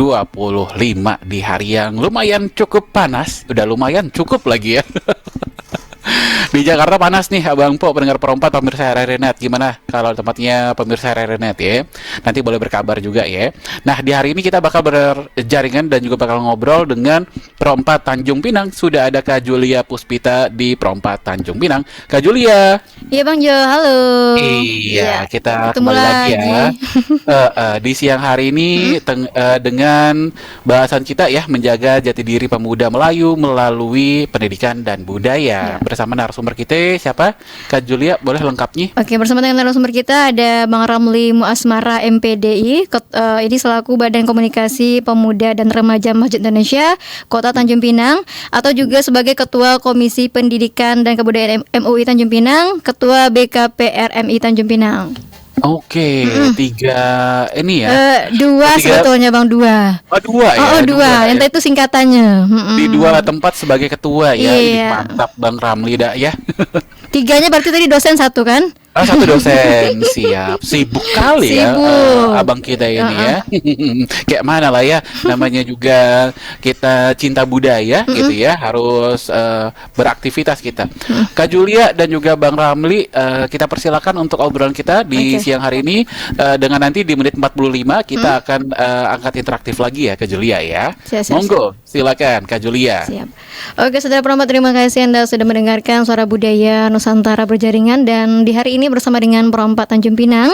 di hari yang lumayan cukup panas. Udah lumayan cukup lagi ya. Di Jakarta panas nih Abang Po, pendengar Pro 4, pemirsa RRI Net. Gimana kalau tempatnya pemirsa RRI Net ya? Nanti boleh berkabar juga ya. Nah, di hari ini kita bakal berjaringan dan juga bakal ngobrol dengan Pro 4 Tanjung Pinang. Sudah ada Kak Julia Puspita di Pro 4 Tanjung Pinang. Kak Julia. Iya Bang Jo, halo. Iya, kita kembali lagi ya. Di siang hari ini dengan bahasan kita ya, menjaga jati diri pemuda Melayu melalui pendidikan dan budaya. Bersama narasumber kita siapa? Kak Julia, boleh lengkapnya? Oke, bersama dengan narasumber kita ada Bang Ramli Muasmara MPDI. Ini selaku Badan Komunikasi Pemuda dan Remaja Masjid Indonesia Kota Tanjung Pinang, atau juga sebagai Ketua Komisi Pendidikan dan Kebudayaan MUI Tanjung Pinang, Ketua BKP RMI Tanjung Pinang. Oke, 3 ini ya. 2 sebetulnya Bang, 2. Oh, 2 ya. Oh, 2. Yang itu singkatannya. Di 2 tempat sebagai ketua ya. Ini Iya. mantap Bang Ramli dah ya. 3-nya berarti tadi dosen 1 kan? Oh, 1 dosen. Siap. Sibuk kali ya abang kita ini ya. Kayak mana lah ya, namanya juga kita cinta budaya gitu ya, harus beraktivitas kita. Kak Julia dan juga Bang Ramli, kita persilakan untuk obrolan kita di siang hari ini. Dengan nanti di menit 45 kita akan angkat interaktif lagi ya Kak Julia ya. Siap. Monggo, silakan Kak Julia. Siap. Oke, saudara penonton, terima kasih Anda sudah mendengarkan Suara Budaya Nusantara berjaringan, dan di hari ini ini bersama dengan Perompak Tanjung Pinang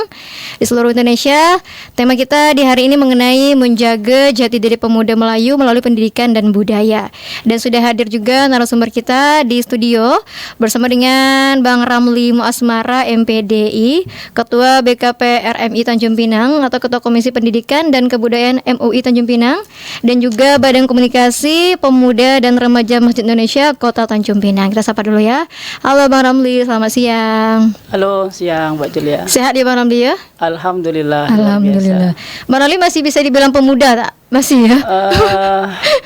di seluruh Indonesia. Tema kita di hari ini mengenai menjaga jati diri pemuda Melayu melalui pendidikan dan budaya. Dan sudah hadir juga narasumber kita di studio bersama dengan Bang Ramli Muasmara MPDI, Ketua BKP RMI Tanjung Pinang atau Ketua Komisi Pendidikan dan Kebudayaan MUI Tanjung Pinang, dan juga Badan Komunikasi Pemuda dan Remaja Masjid Indonesia Kota Tanjung Pinang. Kita sapa dulu ya. Halo Bang Ramli, selamat siang. Halo, siang Mbak Julia. Sehat ya Bang Ramli ya? Alhamdulillah. Alhamdulillah. Bang Ramli masih bisa dibilang pemuda tak? Masih ya?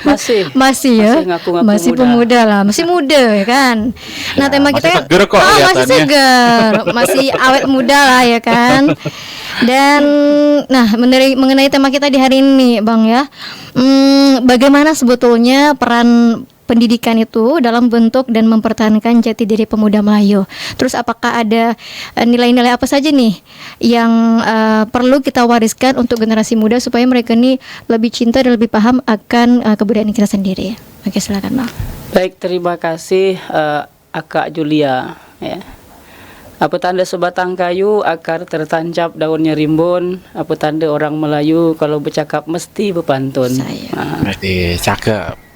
Masih. Masih ya? Masih ngaku-ngaku masih muda. pemuda lah, masih muda ya kan. Nah, tema masih kita seger kok masih kelihatannya. segar, masih awet muda lah ya kan. Dan nah, mengenai tema kita di hari ini Bang ya, bagaimana sebetulnya peran pendidikan itu dalam bentuk dan mempertahankan jati diri pemuda Melayu. Terus apakah ada nilai-nilai apa saja nih yang perlu kita wariskan untuk generasi muda supaya mereka ini lebih cinta dan lebih paham akan kebudayaan kita sendiri. Oke, silakan Bang. Baik, terima kasih Akak Julia ya. Apa tanda sebatang kayu akar tertancap daunnya rimbun. Apa tanda orang Melayu kalau bercakap mesti berpantun. Berarti cakep.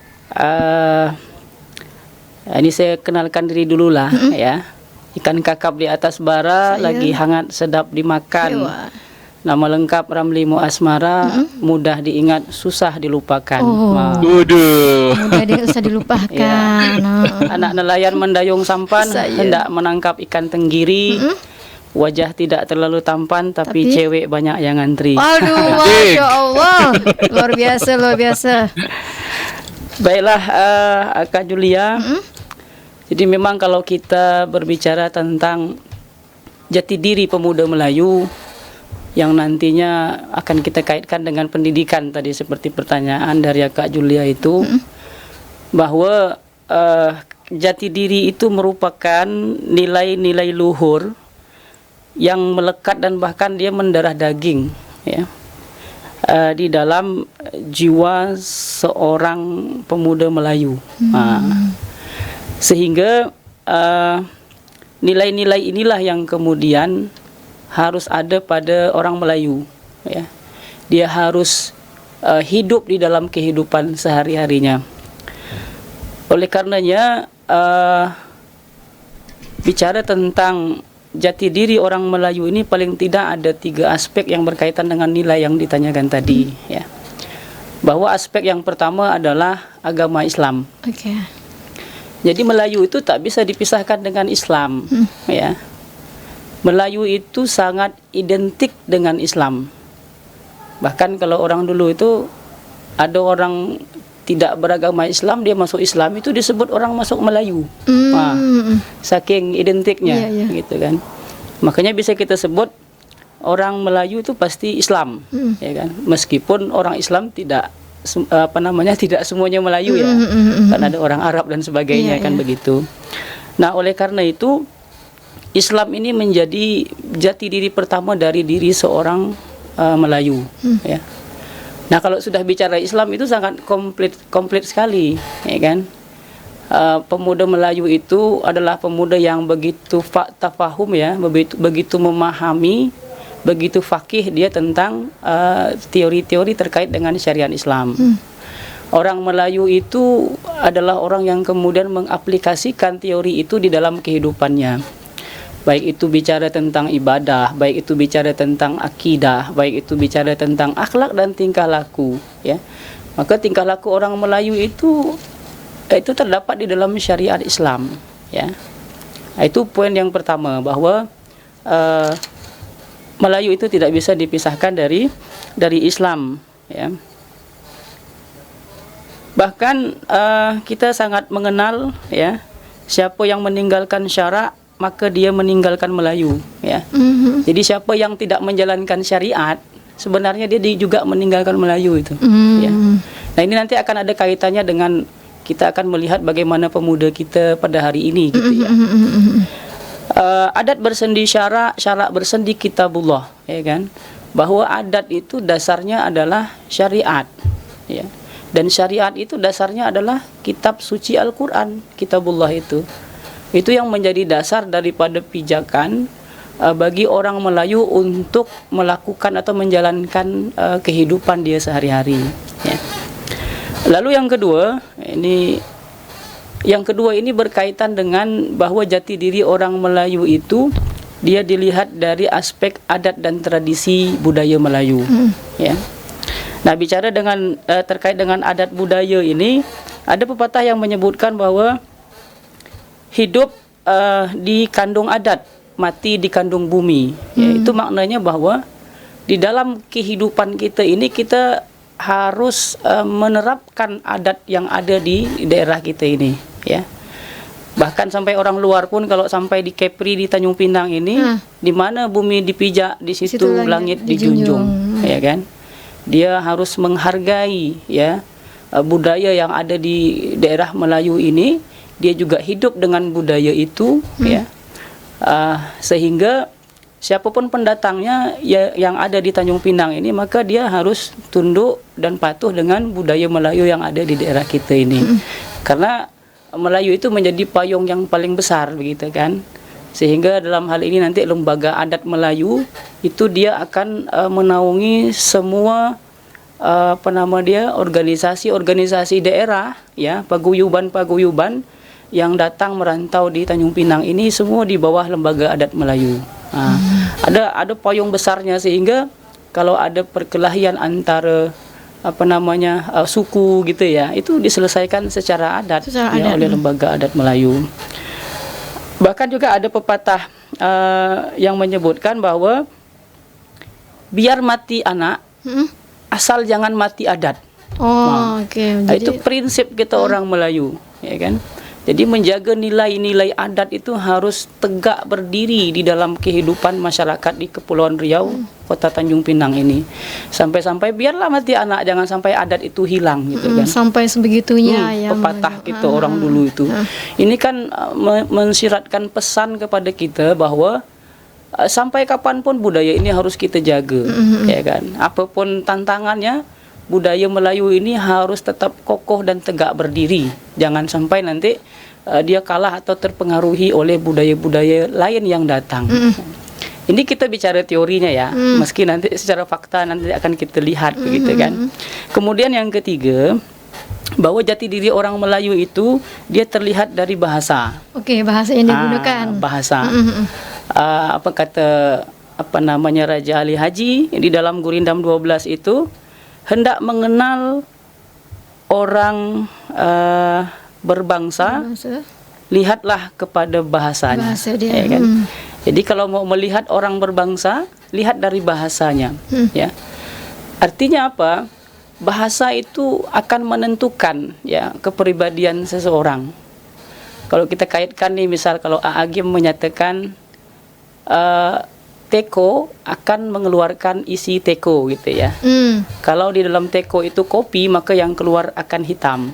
Ini saya kenalkan diri dulu lah ya. Ikan kakap di atas bara lagi hangat sedap dimakan. Nama lengkap Ramli Muasmara, mudah diingat susah dilupakan. Mudah susah dilupakan. Ya. Anak nelayan mendayung sampan hendak menangkap ikan tenggiri. Wajah tidak terlalu tampan tapi cewek banyak yang ngantri. Waduh, Masya Allah, luar biasa. Baiklah Kak Julia. Jadi memang kalau kita berbicara tentang jati diri pemuda Melayu yang nantinya akan kita kaitkan dengan pendidikan tadi seperti pertanyaan dari Kak Julia itu, bahwa jati diri itu merupakan nilai-nilai luhur yang melekat dan bahkan dia mendarah daging ya. Di dalam jiwa seorang pemuda Melayu. Sehingga nilai-nilai inilah yang kemudian harus ada pada orang Melayu ya. Dia harus hidup di dalam kehidupan sehari-harinya. Oleh karenanya bicara tentang jati diri orang Melayu ini paling tidak ada 3 aspek yang berkaitan dengan nilai yang ditanyakan tadi ya. Bahwa aspek yang pertama adalah agama Islam. Jadi Melayu itu tak bisa dipisahkan dengan Islam ya. Melayu itu sangat identik dengan Islam. Bahkan kalau orang dulu itu ada orang tidak beragama Islam, dia masuk Islam itu disebut orang masuk Melayu. Saking identiknya gitu kan. Makanya bisa kita sebut orang Melayu itu pasti Islam ya kan. Meskipun orang Islam tidak tidak semuanya Melayu ya. Kan ada orang Arab dan sebagainya kan begitu. Nah, oleh karena itu Islam ini menjadi jati diri pertama dari diri seorang Melayu ya. Nah, kalau sudah bicara Islam itu sangat komplit sekali ya kan. Pemuda Melayu itu adalah pemuda yang begitu tafahum ya, begitu memahami, begitu fakih dia tentang teori-teori terkait dengan syariat Islam. Orang Melayu itu adalah orang yang kemudian mengaplikasikan teori itu di dalam kehidupannya. Baik itu bicara tentang ibadah, baik itu bicara tentang akidah, baik itu bicara tentang akhlak dan tingkah laku ya. Maka tingkah laku orang Melayu itu terdapat di dalam syariat Islam ya. Itu poin yang pertama, bahwa Melayu itu tidak bisa dipisahkan dari Islam ya. Bahkan kita sangat mengenal ya, siapa yang meninggalkan syarak maka dia meninggalkan Melayu ya. Jadi siapa yang tidak menjalankan syariat sebenarnya dia juga meninggalkan Melayu itu ya. Nah, ini nanti akan ada kaitannya dengan kita akan melihat bagaimana pemuda kita pada hari ini gitu ya. Adat bersendi syarak, syarak bersendi kitabullah ya kan. Bahwa adat itu dasarnya adalah syariat ya. Dan syariat itu dasarnya adalah kitab suci Al-Quran, kitabullah itu. Itu yang menjadi dasar daripada pijakan bagi orang Melayu untuk melakukan atau menjalankan kehidupan dia sehari-hari, ya. Lalu yang kedua ini berkaitan dengan bahwa jati diri orang Melayu itu dia dilihat dari aspek adat dan tradisi budaya Melayu, ya. Nah, bicara dengan terkait dengan adat budaya ini, ada pepatah yang menyebutkan bahwa hidup di kandung adat, mati di kandung bumi. Ya, itu maknanya bahwa di dalam kehidupan kita ini kita harus menerapkan adat yang ada di daerah kita ini, ya. Bahkan sampai orang luar pun kalau sampai di Kepri di Tanjung Pinang ini, di mana bumi dipijak, di situ langit dijunjung, ya kan? Dia harus menghargai, ya, budaya yang ada di daerah Melayu ini. Dia juga hidup dengan budaya itu, ya. Sehingga siapapun pendatangnya yang ada di Tanjung Pinang ini, maka dia harus tunduk dan patuh dengan budaya Melayu yang ada di daerah kita ini. Karena Melayu itu menjadi payung yang paling besar, begitu kan. Sehingga dalam hal ini nanti lembaga adat Melayu itu dia akan menaungi semua organisasi-organisasi daerah, ya, paguyuban-paguyuban yang datang merantau di Tanjung Pinang ini semua di bawah lembaga adat Melayu. Ada payung besarnya, sehingga kalau ada perkelahian antara suku gitu ya, itu diselesaikan secara adat, oleh lembaga adat Melayu. Bahkan juga ada pepatah yang menyebutkan bahwa biar mati anak, asal jangan mati adat. Itu prinsip kita orang Melayu, ya kan? Jadi menjaga nilai-nilai adat itu harus tegak berdiri di dalam kehidupan masyarakat di Kepulauan Riau, Kota Tanjung Pinang ini. Sampai-sampai biarlah mati anak, jangan sampai adat itu hilang, gitu kan. Sampai sebegitunya ya. Pepatah kita orang dulu itu. Ini kan mensiratkan pesan kepada kita bahwa sampai kapanpun budaya ini harus kita jaga, ya kan. Apapun tantangannya, budaya Melayu ini harus tetap kokoh dan tegak berdiri. Jangan sampai nanti dia kalah atau terpengaruhi oleh budaya-budaya lain yang datang. Ini kita bicara teorinya ya, meski nanti secara fakta nanti akan kita lihat, begitu kan. Kemudian yang ketiga, bahwa jati diri orang Melayu itu dia terlihat dari bahasa. Bahasa yang digunakan. Bahasa. Raja Ali Haji di dalam Gurindam 12 itu hendak mengenal orang berbangsa, lihatlah kepada bahasanya. Ya kan? Jadi kalau mau melihat orang berbangsa, lihat dari bahasanya. Ya. Artinya apa? Bahasa itu akan menentukan, ya, kepribadian seseorang. Kalau kita kaitkan nih, misal kalau Agim menyatakan teko akan mengeluarkan isi teko, gitu ya. Kalau di dalam teko itu kopi, maka yang keluar akan hitam.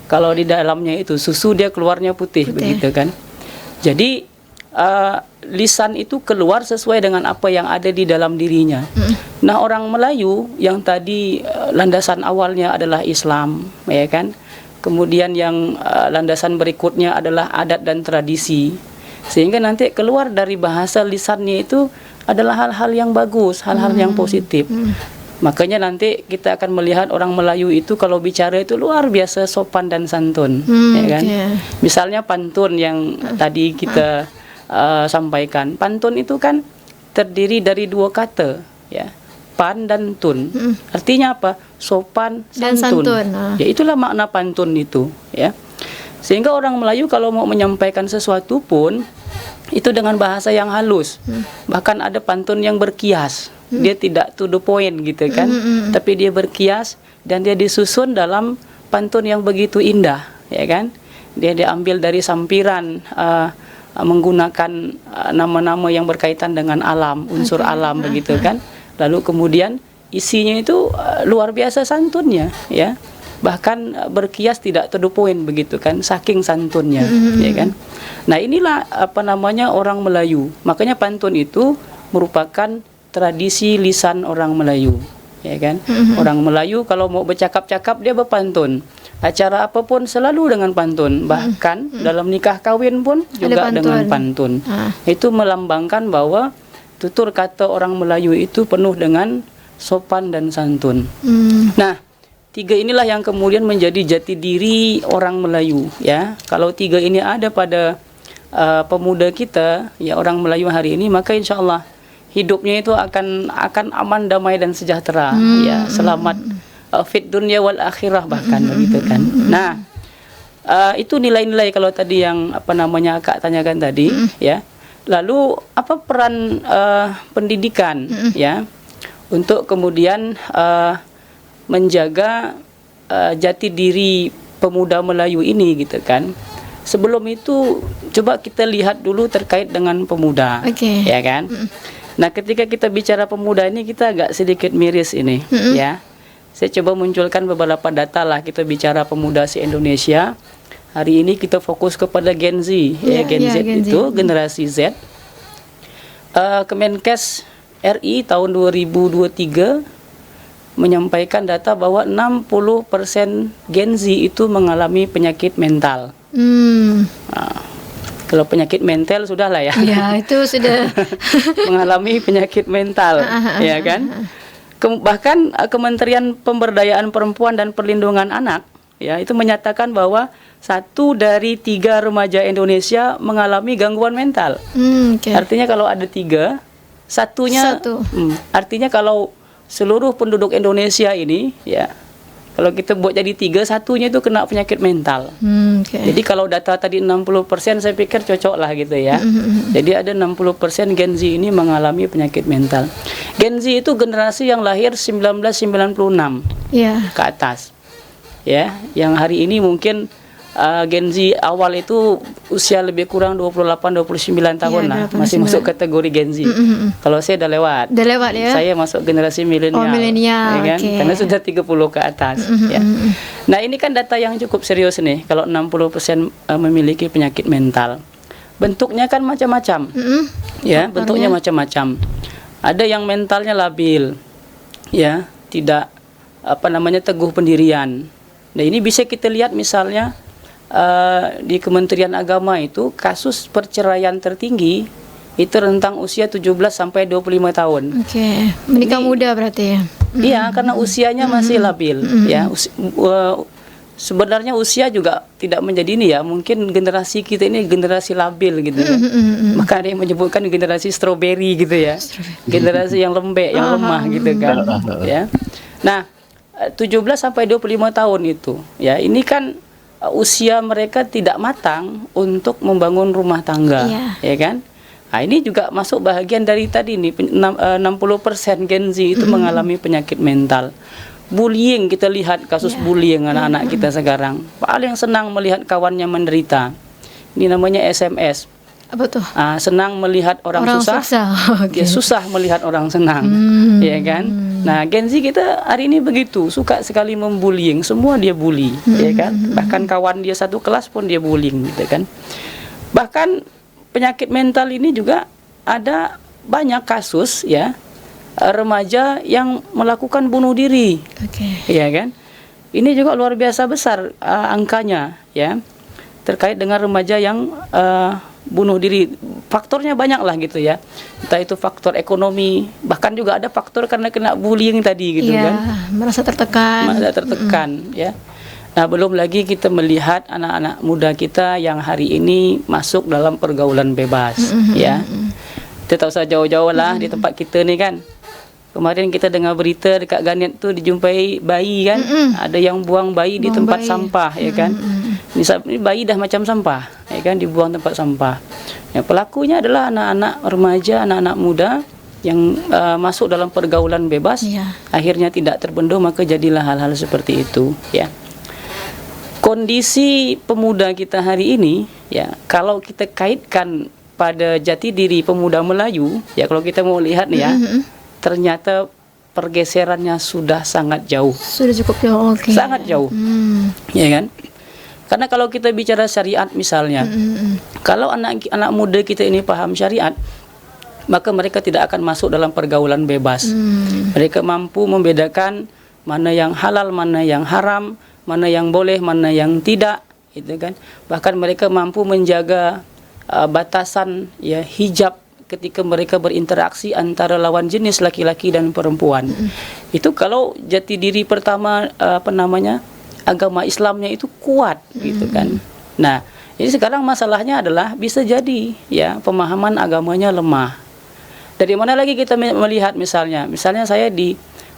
Kalau di dalamnya itu susu, dia keluarnya putih. Begitu kan. Jadi lisan itu keluar sesuai dengan apa yang ada di dalam dirinya. Nah, orang Melayu yang tadi landasan awalnya adalah Islam, ya kan. Kemudian yang landasan berikutnya adalah adat dan tradisi. Sehingga nanti keluar dari bahasa lisannya itu adalah hal-hal yang bagus, hal-hal yang positif. Makanya nanti kita akan melihat orang Melayu itu kalau bicara itu luar biasa sopan dan santun, ya kan? Misalnya pantun yang tadi kita sampaikan. Pantun itu kan terdiri dari dua kata, ya. Pan dan tun. Artinya apa? Sopan, santun. Ya, itulah makna pantun itu, ya. Sehingga orang Melayu kalau mau menyampaikan sesuatu pun itu dengan bahasa yang halus. Bahkan ada pantun yang berkias. Dia tidak to the point, gitu kan. Tapi dia berkias dan dia disusun dalam pantun yang begitu indah, ya kan. Dia diambil dari sampiran, menggunakan nama-nama yang berkaitan dengan alam, unsur alam, begitu kan. Lalu kemudian isinya itu luar biasa santunnya, ya. Bahkan berkias tidak to the point, begitu kan, saking santunnya, ya kan. Nah, inilah orang Melayu. Makanya pantun itu merupakan tradisi lisan orang Melayu, ya kan. Orang Melayu kalau mau bercakap-cakap dia berpantun. acara apapun selalu dengan pantun. Bahkan dalam nikah kawin pun juga pantun. dengan pantun. Itu melambangkan bahwa tutur kata orang Melayu itu penuh dengan sopan dan santun. Nah, 3 inilah yang kemudian menjadi jati diri orang Melayu, ya. Kalau 3 ini ada pada pemuda kita, ya, orang Melayu hari ini, maka insya Allah hidupnya itu akan aman, damai dan sejahtera, ya, selamat fit dunia wal akhirah bahkan begitu kan. Nah, itu nilai-nilai kalau tadi yang Kak tanyakan tadi, ya. Lalu apa peran pendidikan, ya, untuk kemudian menjaga jati diri pemuda Melayu ini gitu kan. Sebelum itu coba kita lihat dulu terkait dengan pemuda, ya kan. Nah, ketika kita bicara pemuda ini kita agak sedikit miris ini, ya. Saya coba munculkan beberapa data lah, kita bicara pemuda se-Indonesia. Hari ini kita fokus kepada Gen Z, Gen Z itu generasi Z. Kemenkes RI tahun 2023 menyampaikan data bahwa 60% Gen Z itu mengalami penyakit mental. Nah, kalau penyakit mental sudah lah ya. Ya, itu sudah mengalami penyakit mental, ya kan? Bahkan Kementerian Pemberdayaan Perempuan dan Perlindungan Anak, ya, itu menyatakan bahwa 1 dari 3 remaja Indonesia mengalami gangguan mental. Artinya kalau ada 3, satunya. Artinya kalau seluruh penduduk Indonesia ini, ya, kalau kita buat jadi 3, satunya itu kena penyakit mental. Jadi kalau data tadi 60%, saya pikir cocok lah gitu ya. Jadi ada 60% Gen Z ini mengalami penyakit mental. Gen Z itu generasi yang lahir 1996 ke atas, ya. Yang hari ini mungkin Gen Z awal itu usia lebih kurang 28-29 tahun lah, masih masuk kategori Gen Z. Kalau saya udah lewat. Ya. Saya masuk generasi milenial. Milenial, ya kan? Karena sudah 30 ke atas. Ya. Nah, ini kan data yang cukup serius nih. Kalau 60% memiliki penyakit mental, bentuknya kan macam-macam. Ya, bentuknya macam-macam. Ada yang mentalnya labil, ya, tidak teguh pendirian. Nah, ini bisa kita lihat misalnya di Kementerian Agama itu kasus perceraian tertinggi itu rentang usia 17 sampai 25 tahun. Menikah muda berarti ya. Iya, karena usianya masih labil, ya. Sebenarnya usia juga tidak menjadi ini ya. Mungkin generasi kita ini generasi labil gitu ya. Maka ada yang menyebutkan generasi strawberry gitu ya. Generasi yang lembek, yang lemah gitu kan. Ya. Nah, 17 sampai 25 tahun itu, ya, ini kan usia mereka tidak matang untuk membangun rumah tangga, ya kan? Nah, ini juga masuk bahagian dari tadi nih, 60% Gen Z itu mengalami penyakit mental. Bullying, kita lihat kasus bullying anak-anak kita sekarang. Paling senang melihat kawannya menderita. Ini namanya SMS. Apa tuh? Senang melihat orang susah. Dia susah melihat orang senang, ya kan? Nah, Gen Z kita hari ini begitu, suka sekali membullying, semua dia bully, ya kan? Bahkan kawan dia satu kelas pun dia bullying, gitu kan? Bahkan penyakit mental ini juga ada banyak kasus, ya, remaja yang melakukan bunuh diri, ya kan? Ini juga luar biasa besar angkanya, ya, terkait dengan remaja yang bunuh diri. Faktornya banyak lah gitu ya, entah itu faktor ekonomi, bahkan juga ada faktor karena kena bullying tadi gitu kan, merasa tertekan, ya. Nah, belum lagi kita melihat anak-anak muda kita yang hari ini masuk dalam pergaulan bebas, ya. Kita tak usah jauh-jauh lah di tempat kita nih kan. Kemarin kita dengar berita dekat Ganet tuh dijumpai bayi kan, ada yang buang bayi di tempat sampah, ya kan. Ini bayi dah macam sampah, ya kan, dibuang tempat sampah. Ya, pelakunya adalah anak-anak remaja, anak-anak muda yang masuk dalam pergaulan bebas, akhirnya tidak terbendung, maka jadilah hal-hal seperti itu, ya. Kondisi pemuda kita hari ini, ya, kalau kita kaitkan pada jati diri pemuda Melayu, ya, kalau kita mau lihat nih ya, ternyata pergeserannya sudah sangat jauh. Sudah cukup jauh, sangat jauh, ya kan? Karena kalau kita bicara syariat misalnya, kalau anak muda kita ini paham syariat, maka mereka tidak akan masuk dalam pergaulan bebas. Mereka mampu membedakan mana yang halal, mana yang haram, mana yang boleh, mana yang tidak, gitu kan. Bahkan mereka mampu menjaga batasan ya hijab ketika mereka berinteraksi antara lawan jenis laki-laki dan perempuan. Itu kalau jati diri pertama agama Islamnya itu kuat, gitu kan. Nah, jadi sekarang masalahnya adalah bisa jadi ya pemahaman agamanya lemah. Dari mana lagi kita melihat misalnya saya di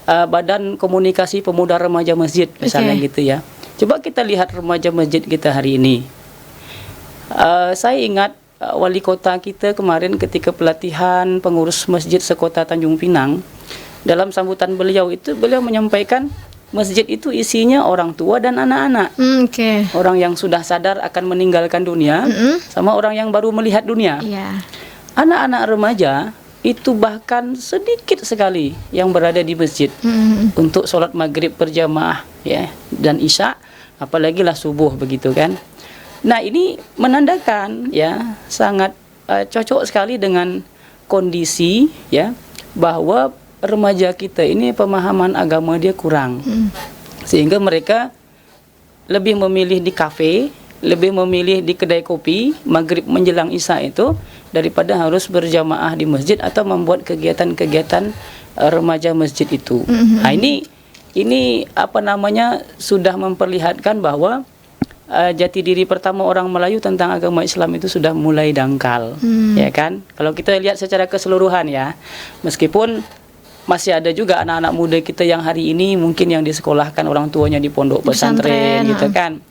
Badan Komunikasi Pemuda Remaja Masjid misalnya gitu ya. Coba kita lihat remaja masjid kita hari ini. Saya ingat wali kota kita kemarin ketika pelatihan pengurus masjid sekota Tanjung Pinang, dalam sambutan beliau menyampaikan masjid itu isinya orang tua dan anak-anak. Orang yang sudah sadar akan meninggalkan dunia sama orang yang baru melihat dunia. Anak-anak remaja itu bahkan sedikit sekali yang berada di masjid untuk sholat maghrib berjamaah ya, dan isya, apalagi lah subuh begitu kan. Nah, ini menandakan ya sangat cocok sekali dengan kondisi ya bahwa remaja kita ini pemahaman agama dia kurang, sehingga mereka lebih memilih di kafe, lebih memilih di kedai kopi maghrib menjelang isya itu daripada harus berjamaah di masjid atau membuat kegiatan-kegiatan remaja masjid itu. Nah, ini sudah memperlihatkan bahwa jati diri pertama orang Melayu tentang agama Islam itu sudah mulai dangkal, ya kan? Kalau kita lihat secara keseluruhan ya, meskipun masih ada juga anak-anak muda kita yang hari ini mungkin yang disekolahkan orang tuanya di pondok pesantren gitu kan,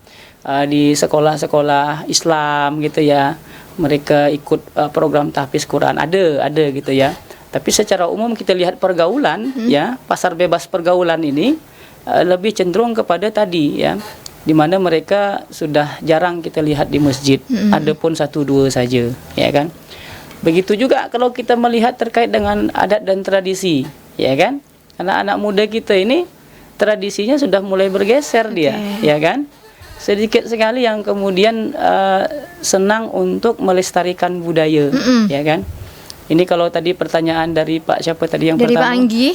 di sekolah-sekolah Islam gitu ya, mereka ikut program tahfiz Quran ada gitu ya. Tapi secara umum kita lihat pergaulan ya, pasar bebas pergaulan ini lebih cenderung kepada tadi ya, di mana mereka sudah jarang kita lihat di masjid, ada pun 1-2 saja, ya kan. Begitu juga kalau kita melihat terkait dengan adat dan tradisi, ya kan. Anak-anak muda kita ini tradisinya sudah mulai bergeser dia, ya kan. Sedikit sekali yang kemudian senang untuk melestarikan budaya, ya kan. Ini kalau tadi pertanyaan dari Pak siapa tadi yang pertama? Dari Pak Anggi.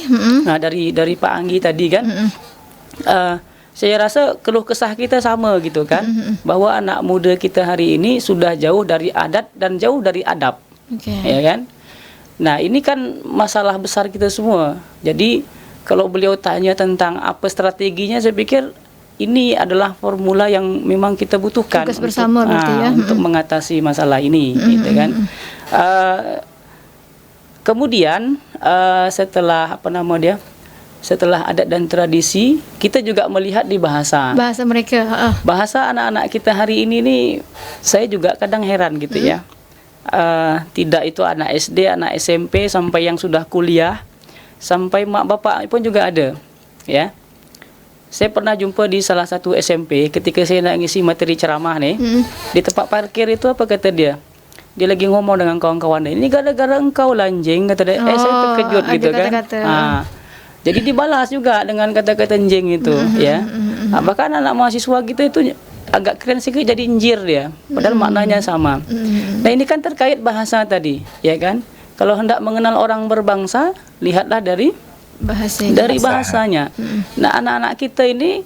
Nah, dari Pak Anggi tadi kan. Saya rasa keluh kesah kita sama gitu kan, bahwa anak muda kita hari ini sudah jauh dari adat dan jauh dari adab, ya kan. Nah, ini kan masalah besar kita semua. Jadi kalau beliau tanya tentang apa strateginya, saya pikir ini adalah formula yang memang kita butuhkan untuk mengatasi masalah ini, gitu kan. Kemudian setelah setelah adat dan tradisi, kita juga melihat di bahasa mereka. Bahasa anak-anak kita hari ini nih, saya juga kadang heran gitu ya. Tidak itu anak SD, anak SMP sampai yang sudah kuliah, sampai mak bapak pun juga ada, ya. Saya pernah jumpa di salah satu SMP ketika saya nak ngisi materi ceramah nih, di tempat parkir itu apa kata dia? Dia lagi ngomong dengan kawan-kawan, ini gara-gara engkau lanjing, kata dia. Saya terkejut gitu kan. Jadi dibalas juga dengan kata-kata njing itu, ya. Bahkan anak mahasiswa kita itu agak keren sedikit jadi njir dia, padahal maknanya sama. Nah, ini kan terkait bahasa tadi, ya kan. Kalau hendak mengenal orang berbangsa, lihatlah dari bahasanya. Nah, anak-anak kita ini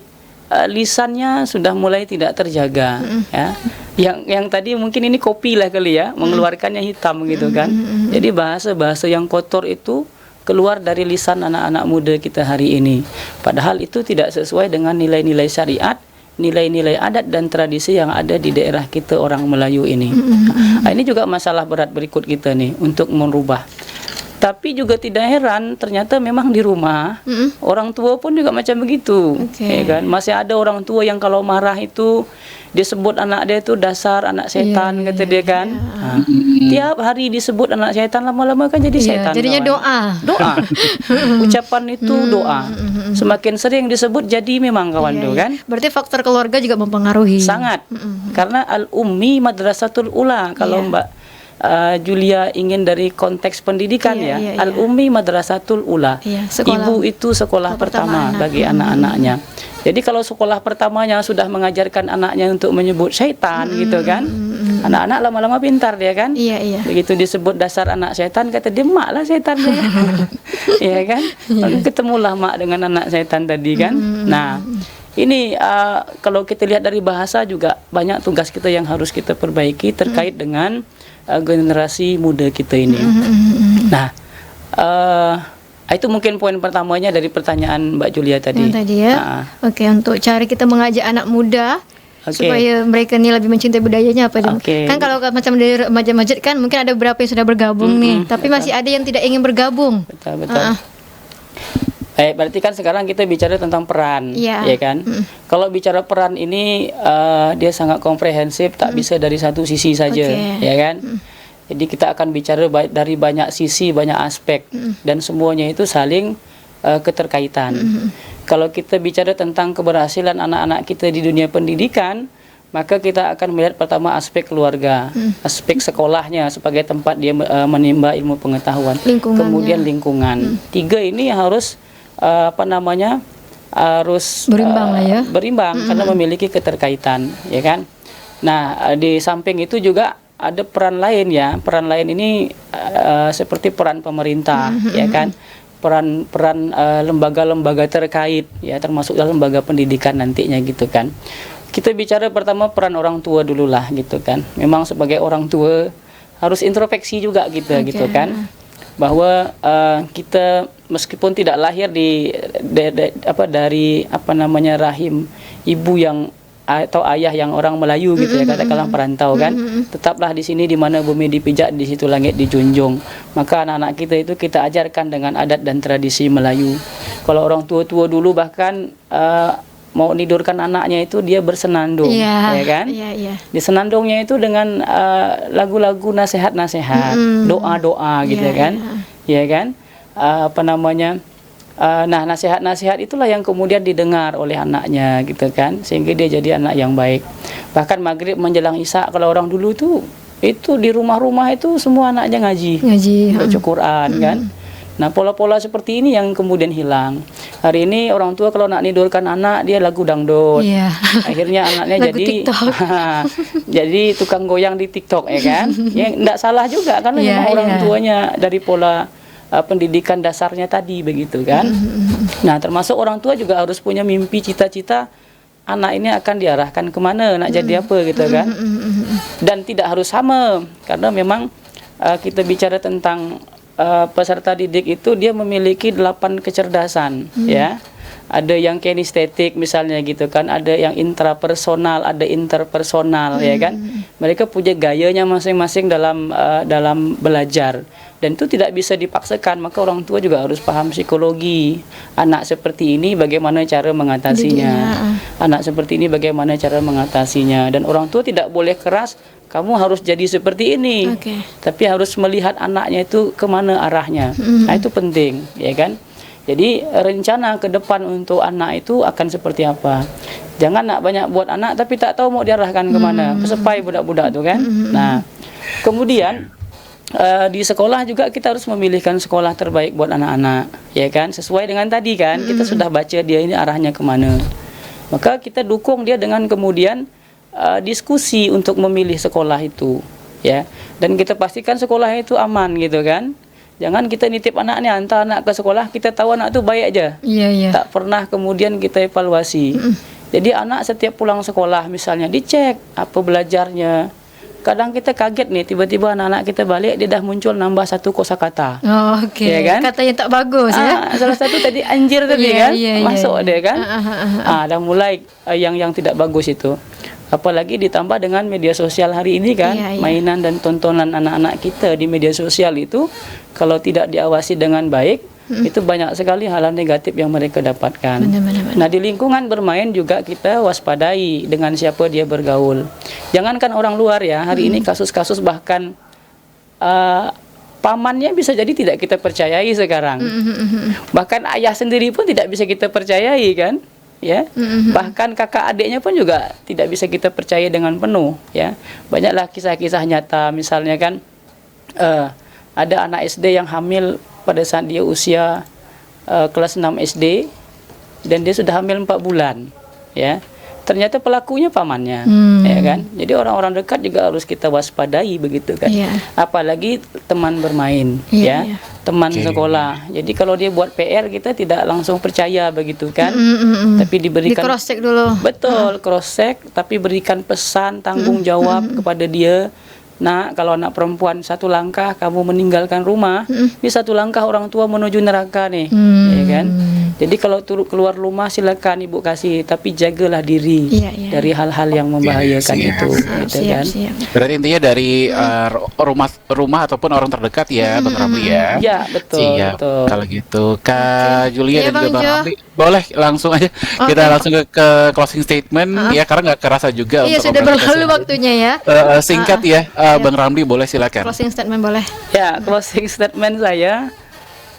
lisannya sudah mulai tidak terjaga, ya. Yang tadi mungkin ini kopi lah kali ya, mengeluarkannya hitam gitu kan. Jadi bahasa-bahasa yang kotor itu keluar dari lisan anak-anak muda kita hari ini. Padahal itu tidak sesuai dengan nilai-nilai syariat, nilai-nilai adat dan tradisi yang ada di daerah kita orang Melayu ini. Nah, ini juga masalah berat berikut kita nih untuk merubah. Tapi juga tidak heran, ternyata memang di rumah orang tua pun juga macam begitu, ya kan? Masih ada orang tua yang kalau marah itu dia sebut anak dia itu dasar anak setan, kata dia kan. Tiap hari disebut anak setan, lama-lama kan jadi setan. Jadinya doa. Ucapan itu doa. Semakin sering disebut jadi memang kawan tuh kan. Berarti faktor keluarga juga mempengaruhi. Sangat. Karena al-ummi madrasatul ula. Kalau Mbak Julia ingin dari konteks pendidikan al-ummi madrasatul ula. Ibu itu sekolah pertama bagi anak-anaknya. Jadi kalau sekolah pertamanya sudah mengajarkan anaknya untuk menyebut syaitan gitu kan, anak-anak lama-lama pintar dia kan. Begitu disebut dasar anak syaitan, kata dia mak lah syaitan dia. Iya kan. Lalu ketemulah mak dengan anak syaitan tadi kan. Nah, ini kalau kita lihat dari bahasa juga banyak tugas kita yang harus kita perbaiki terkait dengan generasi muda kita ini. Nah, itu mungkin poin pertamanya dari pertanyaan Mbak Julia tadi. Yang tadi ya. Oke, untuk cara kita mengajak anak muda supaya mereka ini lebih mencintai budayanya apa dong? Kan kalau macam dari remaja masjid kan mungkin ada beberapa yang sudah bergabung nih, tapi masih ada yang tidak ingin bergabung. Betul. Baik, berarti kan sekarang kita bicara tentang peran, ya kan? Kalau bicara peran ini dia sangat komprehensif, tak bisa dari satu sisi saja, ya kan? Jadi kita akan bicara dari banyak sisi, banyak aspek, dan semuanya itu saling keterkaitan. Kalau kita bicara tentang keberhasilan anak-anak kita di dunia pendidikan, maka kita akan melihat pertama aspek keluarga, aspek sekolahnya sebagai tempat dia menimba ilmu pengetahuan, kemudian lingkungan. Tiga ini harus harus berimbang berimbang karena memiliki keterkaitan, ya kan? Nah, di samping itu juga ada peran lain ya. Peran lain ini seperti peran pemerintah, ya kan? Peran lembaga-lembaga terkait ya, termasuk dalam lembaga pendidikan nantinya gitu kan. Kita bicara pertama peran orang tua dulu lah gitu kan. Memang sebagai orang tua harus introspeksi juga gitu gitu kan. Bahwa kita meskipun tidak lahir dari rahim ibu yang atau ayah yang orang Melayu gitu ya, katakanlah perantau kan, tetaplah di sini di mana bumi dipijak, di situ langit dijunjung. Maka anak-anak kita itu kita ajarkan dengan adat dan tradisi Melayu. Kalau orang tua-tua dulu bahkan mau nidurkan anaknya itu dia bersenandung, ya kan? Di senandungnya itu dengan lagu-lagu nasihat-nasihat, doa-doa gitu kan, ya kan? Nah, nasihat-nasihat itulah yang kemudian didengar oleh anaknya gitu kan, sehingga dia jadi anak yang baik. Bahkan maghrib menjelang isya kalau orang dulu itu di rumah-rumah itu semua anaknya ngaji, baca Quran kan. Nah, pola-pola seperti ini yang kemudian hilang. Hari ini orang tua kalau nak nidurkan anak dia lagu dangdut. Akhirnya anaknya jadi tukang goyang di TikTok, ya kan? Ya enggak salah juga karena memang orang tuanya dari pola pendidikan dasarnya tadi begitu kan. Nah, termasuk orang tua juga harus punya mimpi, cita-cita anak ini akan diarahkan kemana, nak jadi apa gitu kan. Dan tidak harus sama karena memang kita bicara tentang peserta didik itu dia memiliki 8 kecerdasan ya. Ada yang kinestetik misalnya gitu kan, ada yang intrapersonal, ada interpersonal, ya kan. Mereka punya gayanya masing-masing dalam belajar dan itu tidak bisa dipaksakan. Maka orang tua juga harus paham psikologi anak seperti ini, bagaimana cara mengatasinya. Anak seperti ini bagaimana cara mengatasinya, dan orang tua tidak boleh keras, kamu harus jadi seperti ini. Tapi harus melihat anaknya itu kemana arahnya. Nah, itu penting, ya kan. Jadi rencana ke depan untuk anak itu akan seperti apa. Jangan nak banyak buat anak tapi tak tahu mau diarahkan kemana. Pesepai budak-budak tuh kan. Nah, kemudian di sekolah juga kita harus memilihkan sekolah terbaik buat anak-anak, ya kan. Sesuai dengan tadi kan, kita sudah baca dia ini arahnya kemana. Maka kita dukung dia dengan kemudian diskusi untuk memilih sekolah itu, ya. Dan kita pastikan sekolah itu aman gitu kan. Jangan kita nitip anaknya, hantar anak ke sekolah, kita tahu anak itu baik aja. Tak pernah kemudian kita evaluasi. Jadi anak setiap pulang sekolah misalnya dicek apa belajarnya. Kadang kita kaget nih, tiba-tiba anak-anak kita balik dia dah muncul nambah 1 kosakata. Ya kan? Kata yang tak bagus ya. Salah satu tadi anjir tadi kan, masuk dia kan. Dah mulai yang tidak bagus itu. Apalagi ditambah dengan media sosial hari ini kan, mainan dan tontonan anak-anak kita di media sosial itu kalau tidak diawasi dengan baik, itu banyak sekali hal negatif yang mereka dapatkan. Nah, di lingkungan bermain juga kita waspadai dengan siapa dia bergaul. Jangankan orang luar ya, hari ini kasus-kasus bahkan pamannya bisa jadi tidak kita percayai sekarang. Bahkan ayah sendiri pun tidak bisa kita percayai kan. Ya, bahkan kakak adiknya pun juga tidak bisa kita percaya dengan penuh, ya. Banyaklah kisah-kisah nyata, misalnya kan ada anak SD yang hamil pada saat dia usia kelas 6 SD dan dia sudah hamil 4 bulan, ya. ternyata pelakunya pamannya, ya kan? Jadi orang-orang dekat juga harus kita waspadai begitu kan. Apalagi teman bermain, teman sekolah. Jadi kalau dia buat PR kita tidak langsung percaya begitu kan. Tapi diberikan di cross check dulu. Betul, cross check, tapi berikan pesan tanggung jawab kepada dia. Nah, kalau anak perempuan 1 langkah kamu meninggalkan rumah, ini 1 langkah orang tua menuju neraka nih, ya kan? Jadi kalau keluar rumah silakan ibu kasih, tapi jagalah diri dari hal-hal yang membahayakan itu, gitu kan? Berarti intinya dari rumah ataupun orang terdekat ya, Bang Ramli ya. Ya betul. Betul. Kalau gitu, Kak Julia dan juga Bang Ramli, boleh langsung aja kita langsung ke closing statement ya, karena nggak kerasa juga. Iya, untuk sudah berlalu waktunya ya. Singkat ya, Bang Ramli boleh silakan. Closing statement boleh. Ya, closing statement saya.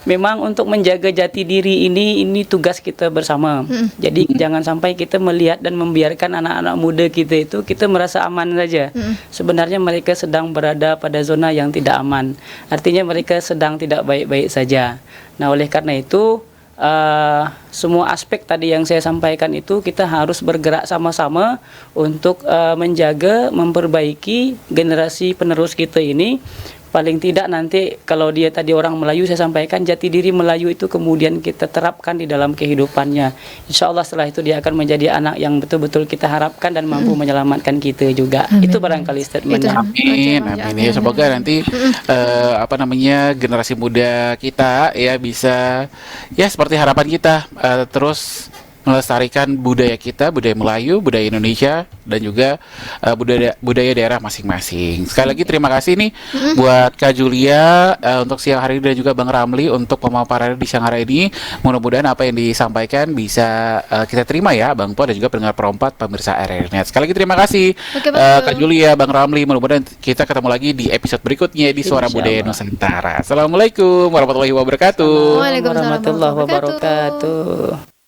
Memang untuk menjaga jati diri ini tugas kita bersama. Jadi jangan sampai kita melihat dan membiarkan anak-anak muda kita itu kita merasa aman saja. Sebenarnya mereka sedang berada pada zona yang tidak aman. Artinya mereka sedang tidak baik-baik saja. Nah, oleh karena itu semua aspek tadi yang saya sampaikan itu kita harus bergerak sama-sama untuk menjaga, memperbaiki generasi penerus kita ini. Paling tidak nanti kalau dia tadi orang Melayu, saya sampaikan jati diri Melayu itu kemudian kita terapkan di dalam kehidupannya. Insya Allah setelah itu dia akan menjadi anak yang betul-betul kita harapkan dan mampu menyelamatkan kita juga. Itu barangkali statementnya. Amin, amin. Ya, semoga nanti generasi muda kita ya bisa ya seperti harapan kita terus melestarikan budaya kita, budaya Melayu, budaya Indonesia, dan juga budaya daerah masing-masing. Sekali lagi terima kasih nih buat Kak Julia untuk siang hari ini dan juga Bang Ramli untuk pemaparan di siang hari ini. Mudah-mudahan apa yang disampaikan bisa kita terima ya, Bang Po dan juga pendengar perompat pemirsa RRI-Net. Sekali lagi terima kasih Kak Julia, Bang Ramli. Mudah-mudahan kita ketemu lagi di episode berikutnya di Suara Budaya Nusantara. Assalamualaikum warahmatullahi wabarakatuh. Waalaikumsalam warahmatullahi wabarakatuh.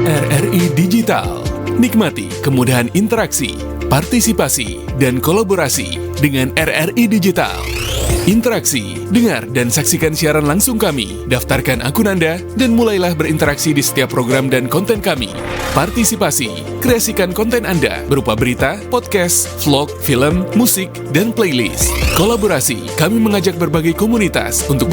RRI Digital. Nikmati kemudahan interaksi, partisipasi, dan kolaborasi dengan RRI Digital. Interaksi, dengar dan saksikan siaran langsung kami, daftarkan akun Anda, dan mulailah berinteraksi di setiap program dan konten kami. Partisipasi, kreasikan konten Anda berupa berita, podcast, vlog, film, musik, dan playlist. Kolaborasi, kami mengajak berbagai komunitas untuk